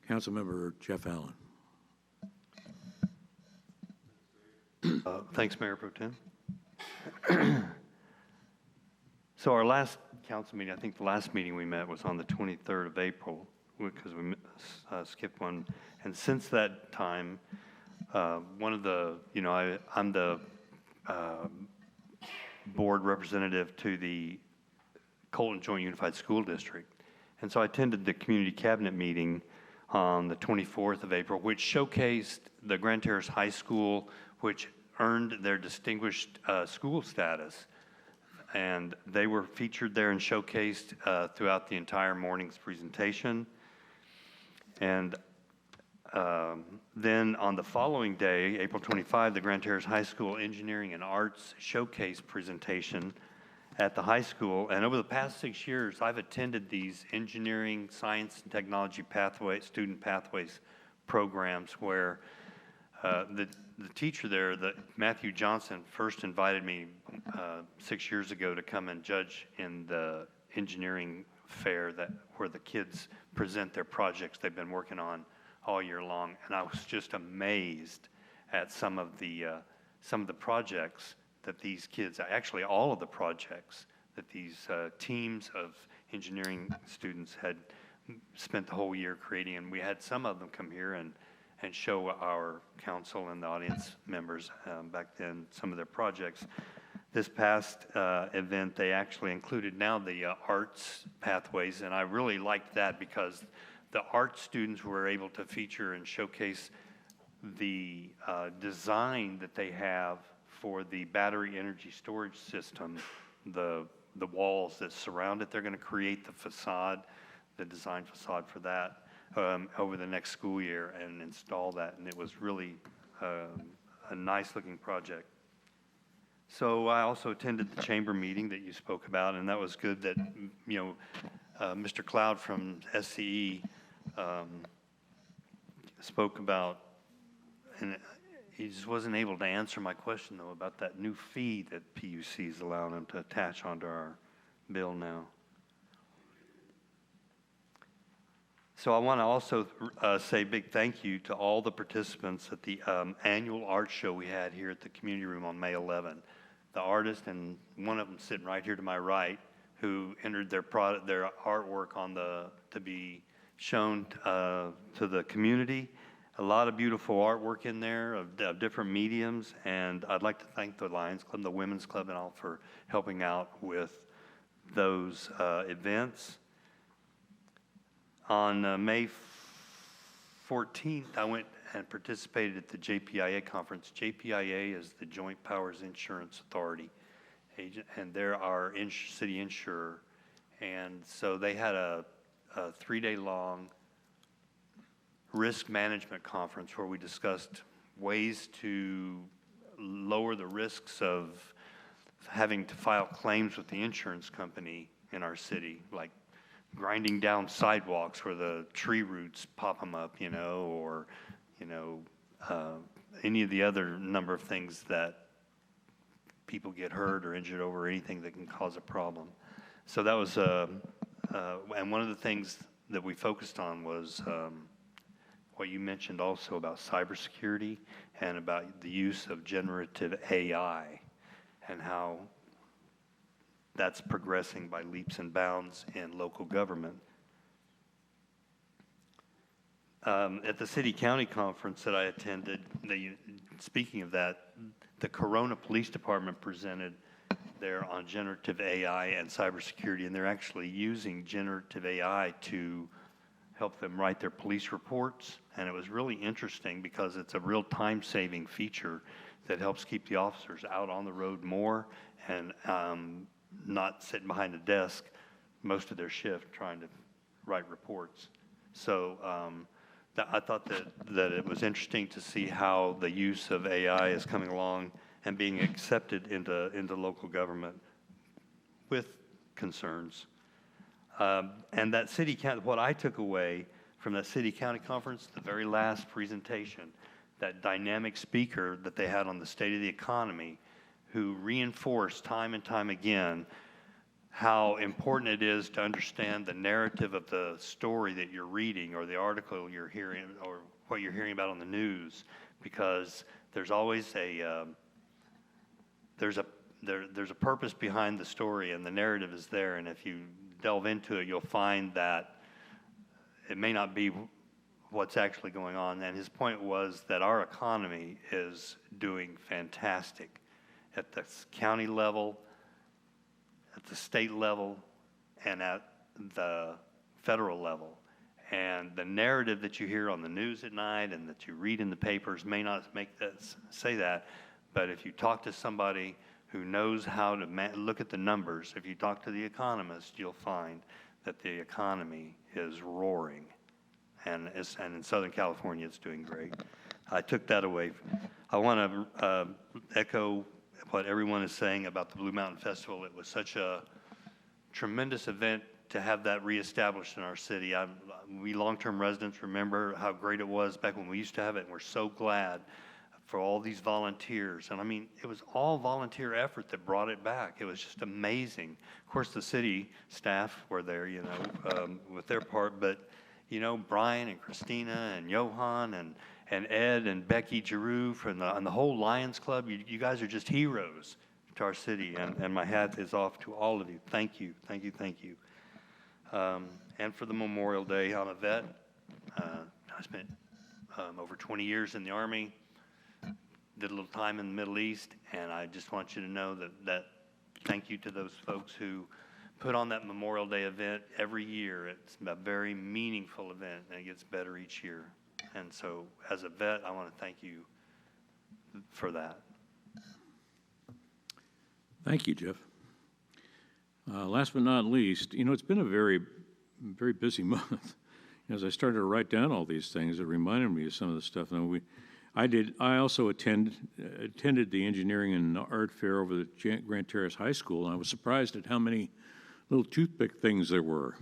Councilmember Jeff Allen. Thanks, Mayor Pro Tem. So our last council meeting, I think the last meeting we met was on the 23rd of April, because we skipped one. And since that time, one of the, I'm the board representative to the Colton Joint Unified School District. And so I attended the community cabinet meeting on the 24th of April, which showcased the Grand Terrace High School, which earned their distinguished school status. And they were featured there and showcased throughout the entire morning's presentation. And then on the following day, April 25, the Grand Terrace High School Engineering and Arts Showcase presentation at the high school. And over the past 6 years, I've attended these engineering, science, and technology student pathways programs where the teacher there, Matthew Johnson, first invited me 6 years ago to come and judge in the engineering fair where the kids present their projects they've been working on all year long. And I was just amazed at some of the projects that these kids, actually all of the projects that these teams of engineering students had spent the whole year creating. And we had some of them come here and show our council and the audience members back then some of their projects. This past event, they actually included now the arts pathways, and I really liked that because the art students were able to feature and showcase the design that they have for the battery energy storage system, the walls that surround it. They're going to create the facade, the design facade for that over the next school year and install that, and it was really a nice looking project. So I also attended the chamber meeting that you spoke about, and that was good that, Mr. Cloud from SCE spoke about, and he just wasn't able to answer my question, though, about that new fee that PUC is allowing them to attach onto our bill now. So I want to also say a big thank you to all the participants at the annual art show we had here at the community room on May 11. The artist, and one of them sitting right here to my right, who entered their artwork to be shown to the community. A lot of beautiful artwork in there of different mediums, and I'd like to thank the Lions Club, the Women's Club, and all for helping out with those events. On May 14th, I went and participated at the JPIA conference. JPIA is the Joint Powers Insurance Authority, and they're our city insurer. And so they had a 3-day long risk management conference where we discussed ways to lower the risks of having to file claims with the insurance company in our city, like grinding down sidewalks where the tree roots pop them up, or, any of the other number of things that people get hurt or injured over, anything that can cause a problem. So that was, and one of the things that we focused on was what you mentioned also about cybersecurity and about the use of generative AI and how that's progressing by leaps and bounds in local government. At the city-county conference that I attended, speaking of that, the Corona Police Department presented there on generative AI and cybersecurity, and they're actually using generative AI to help them write their police reports. And it was really interesting because it's a real time-saving feature that helps keep the officers out on the road more and not sitting behind a desk most of their shift trying to write reports. So I thought that it was interesting to see how the use of AI is coming along and being accepted into local government with concerns. And that city county, what I took away from that city county conference, the very last presentation, that dynamic speaker that they had on the state of the economy, who reinforced time and time again how important it is to understand the narrative of the story that you're reading or the article you're hearing or what you're hearing about on the news, because there's always there's a purpose behind the story, and the narrative is there, and if you delve into it, you'll find that it may not be what's actually going on. And his point was that our economy is doing fantastic at the county level, at the state level, and at the federal level. And the narrative that you hear on the news at night and that you read in the papers may not make that say that, but if you talk to somebody who knows how to look at the numbers, if you talk to the economist, you'll find that the economy is roaring. And in Southern California, it's doing great. I took that away. I want to echo what everyone is saying about the Blue Mountain Festival. It was such a tremendous event to have that reestablished in our city. We long-term residents remember how great it was back when we used to have it, and we're so glad for all these volunteers. And I mean, it was all volunteer effort that brought it back. It was just amazing. Of course, the city staff were there, with their part, but Brian and Christina and Johan and Ed and Becky Giroux and the whole Lions Club, you guys are just heroes to our city, and my hat is off to all of you. Thank you, thank you, thank you. And for the Memorial Day, I'm a vet. I spent over 20 years in the Army, did a little time in the Middle East, and I just want you to know that thank you to those folks who put on that Memorial Day event every year. It's a very meaningful event, and it gets better each year. And so, as a vet, I want to thank you for that. Thank you, Jeff. Last but not least, it's been a very, very busy month. As I started to write down all these things, it reminded me of some of the stuff. I also attended the engineering and art fair over the Grand Terrace High School, and I was surprised at how many little toothpick things there were.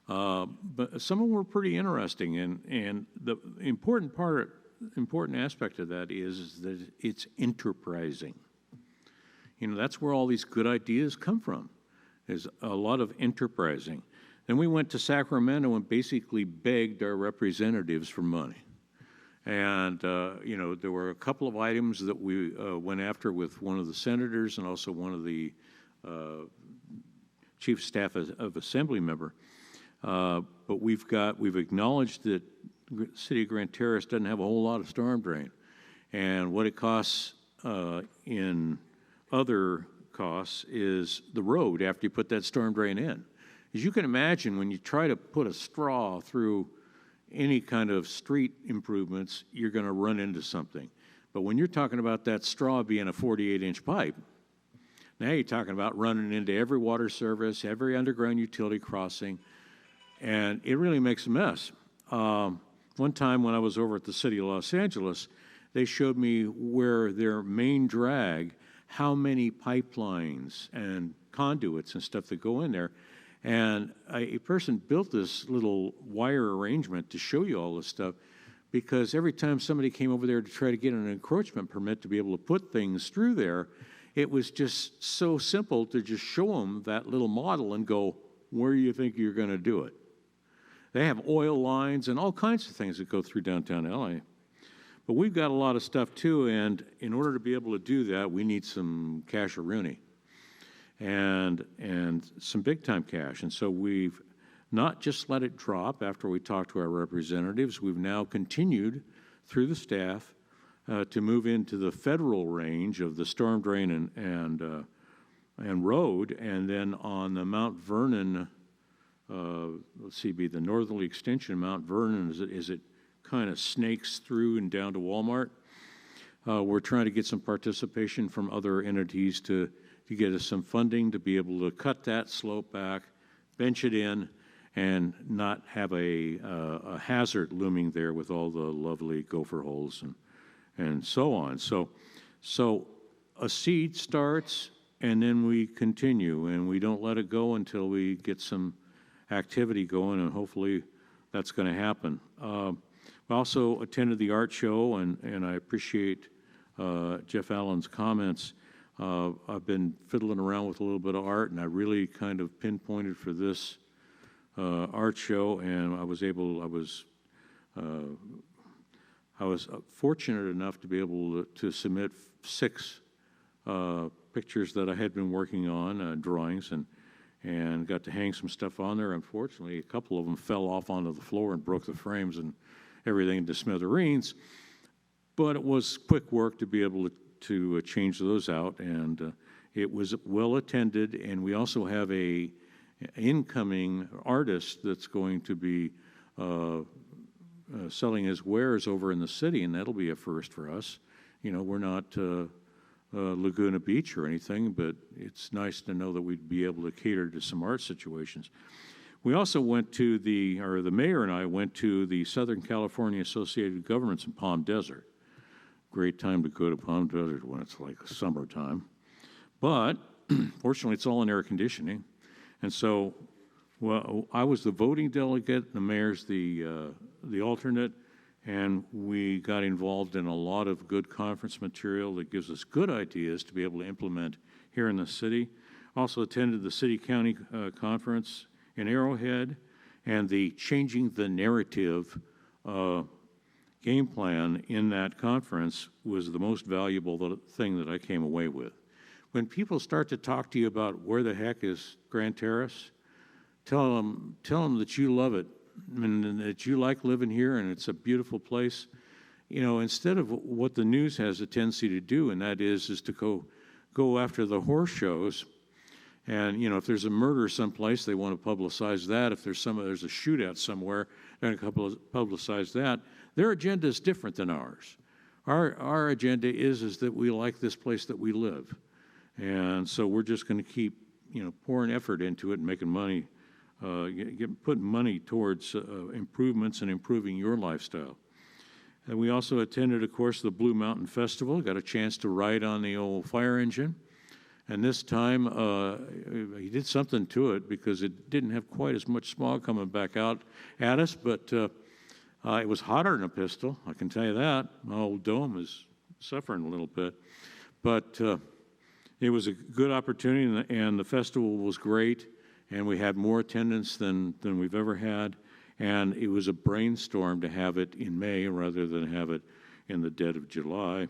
But some of them were pretty interesting, and the important aspect of that is that it's enterprising. That's where all these good ideas come from. There's a lot of enterprising. Then we went to Sacramento and basically begged our representatives for money. And, there were a couple of items that we went after with one of the senators and also one of the chief staff of assembly member. But we've acknowledged that the city of Grand Terrace doesn't have a whole lot of storm drain. And what it costs in other costs is the road after you put that storm drain in. As you can imagine, when you try to put a straw through any kind of street improvements, you're going to run into something. But when you're talking about that straw being a 48-inch pipe, now you're talking about running into every water service, every underground utility crossing, and it really makes a mess. One time when I was over at the city of Los Angeles, they showed me where their main drag, how many pipelines and conduits and stuff that go in there. And a person built this little wire arrangement to show you all this stuff, because every time somebody came over there to try to get an encroachment permit to be able to put things through there, it was just so simple to just show them that little model and go, where do you think you're going to do it? They have oil lines and all kinds of things that go through downtown LA. But we've got a lot of stuff too, and in order to be able to do that, we need some cash-a-rooney. and some big-time cash. And so we've not just let it drop after we talked to our representatives. We've now continued through the staff to move into the federal range of the storm drain and road, and then on the Mount Vernon, let's see, be the northerly extension of Mount Vernon as it kind of snakes through and down to Walmart. We're trying to get some participation from other entities to get us some funding to be able to cut that slope back, bench it in, and not have a hazard looming there with all the lovely gopher holes and so on. So a seed starts, and then we continue, and we don't let it go until we get some activity going, and hopefully that's going to happen. I also attended the art show, and I appreciate Jeff Allen's comments. I've been fiddling around with a little bit of art, and I really kind of pinpointed for this art show, and I was fortunate enough to be able to submit 6 pictures that I had been working on, drawings, and got to hang some stuff on there. Unfortunately, a couple of them fell off onto the floor and broke the frames and everything into smithereens. But it was quick work to be able to change those out, and it was well attended. And we also have a incoming artist that's going to be selling his wares over in the city, and that'll be a first for us. You know, we're not Laguna Beach or anything, but it's nice to know that we'd be able to cater to some art situations. We also went to the mayor and I went to the Southern California Associated Governments in Palm Desert. Great time to go to Palm Desert when it's like summertime. But fortunately, it's all in air conditioning. And so, well, I was the voting delegate, the mayor's the alternate, and we got involved in a lot of good conference material that gives us good ideas to be able to implement here in the city. Also attended the city-county conference in Arrowhead, and the Changing the Narrative game plan in that conference was the most valuable thing that I came away with. When people start to talk to you about where the heck is Grand Terrace, tell them that you love it and that you like living here and it's a beautiful place. You know, instead of what the news has a tendency to do, and that is to go after the horse shows. And, you know, if there's a murder someplace, they want to publicize that. If there's a shootout somewhere, they're going to publicize that. Their agenda is different than ours. Our agenda is that we like this place that we live. And so we're just going to keep, you know, pouring effort into it and making money, putting money towards improvements and improving your lifestyle. And we also attended, of course, the Blue Mountain Festival, got a chance to ride on the old fire engine. And this time, he did something to it because it didn't have quite as much smog coming back out at us, but it was hotter than a pistol, I can tell you that. My old dome is suffering a little bit. But it was a good opportunity, and the festival was great, and we had more attendance than we've ever had. And it was a brainstorm to have it in May rather than have it in the dead of July.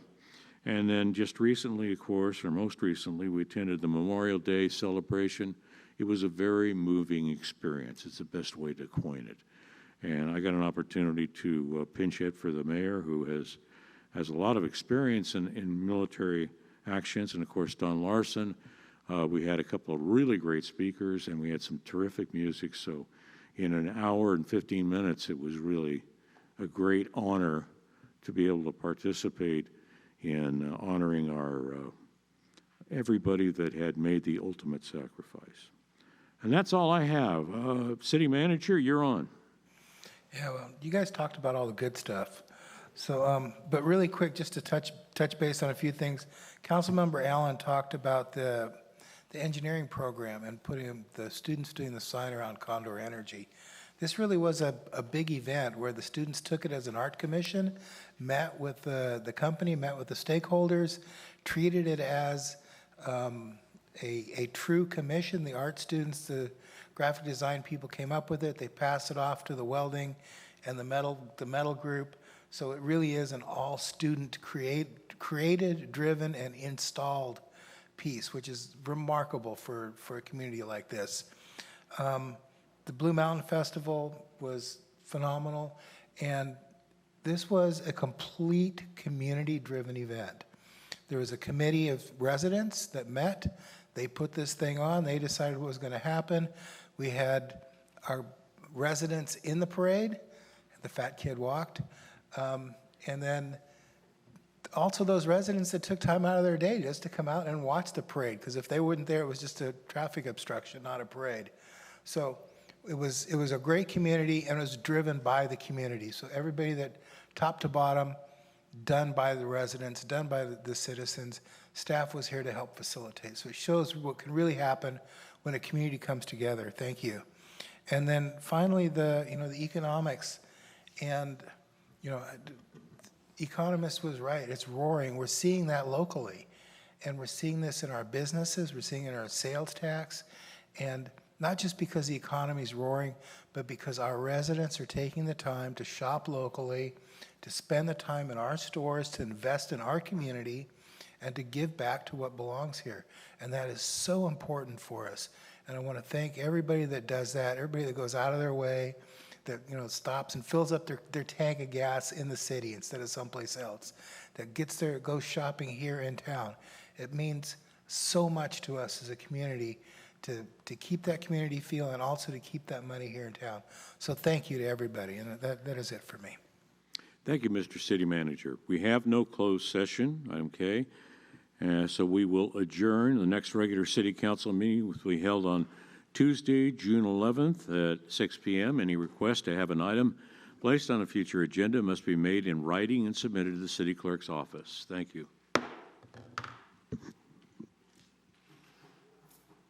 And then just recently, of course, or most recently, we attended the Memorial Day celebration. It was a very moving experience. It's the best way to coin it. And I got an opportunity to pinch hit for the mayor, who has a lot of experience in military actions, and of course, Don Larson. We had a couple of really great speakers, and we had some terrific music. So in an hour and 15 minutes, it was really a great honor to be able to participate in honoring our everybody that had made the ultimate sacrifice. And that's all I have. City Manager, you're on. Yeah, well, you guys talked about all the good stuff. So, but really quick, just to touch base on a few things. Councilmember Allen talked about the engineering program and putting the students doing the sign around Condor Energy. This really was a big event where the students took it as an art commission, met with the company, met with the stakeholders, treated it as a true commission. The art students, the graphic design people came up with it. They passed it off to the welding and the metal group. So it really is an all-student created, driven, and installed piece, which is remarkable for a community like this. The Blue Mountain Festival was phenomenal, and this was a complete community-driven event. There was a committee of residents that met. They put this thing on. They decided what was going to happen. We had our residents in the parade. The fat kid walked. And then also those residents that took time out of their day just to come out and watch the parade, because if they weren't there, it was just a traffic obstruction, not a parade. So it was a great community, and it was driven by the community. So everybody that, top to bottom, done by the residents, done by the citizens, staff was here to help facilitate. So it shows what can really happen when a community comes together. Thank you. And then finally, the economics, and Economist was right. It's roaring. We're seeing that locally, and we're seeing this in our businesses. We're seeing it in our sales tax, and not just because the economy is roaring, but because our residents are taking the time to shop locally, to spend the time in our stores, to invest in our community, and to give back to what belongs here. And that is so important for us. And I want to thank everybody that does that, everybody that goes out of their way, that stops and fills up their tank of gas in the city instead of someplace else, that goes shopping here in town. It means so much to us as a community to keep that community feel, and also to keep that money here in town. So thank you to everybody, and that is it for me. Thank you, Mr. City Manager. We have no closed session, item K, so we will adjourn. The next regular City Council meeting will be held on Tuesday, June 11th at 6 p.m. Any request to have an item placed on a future agenda must be made in writing and submitted to the City Clerk's office. Thank you.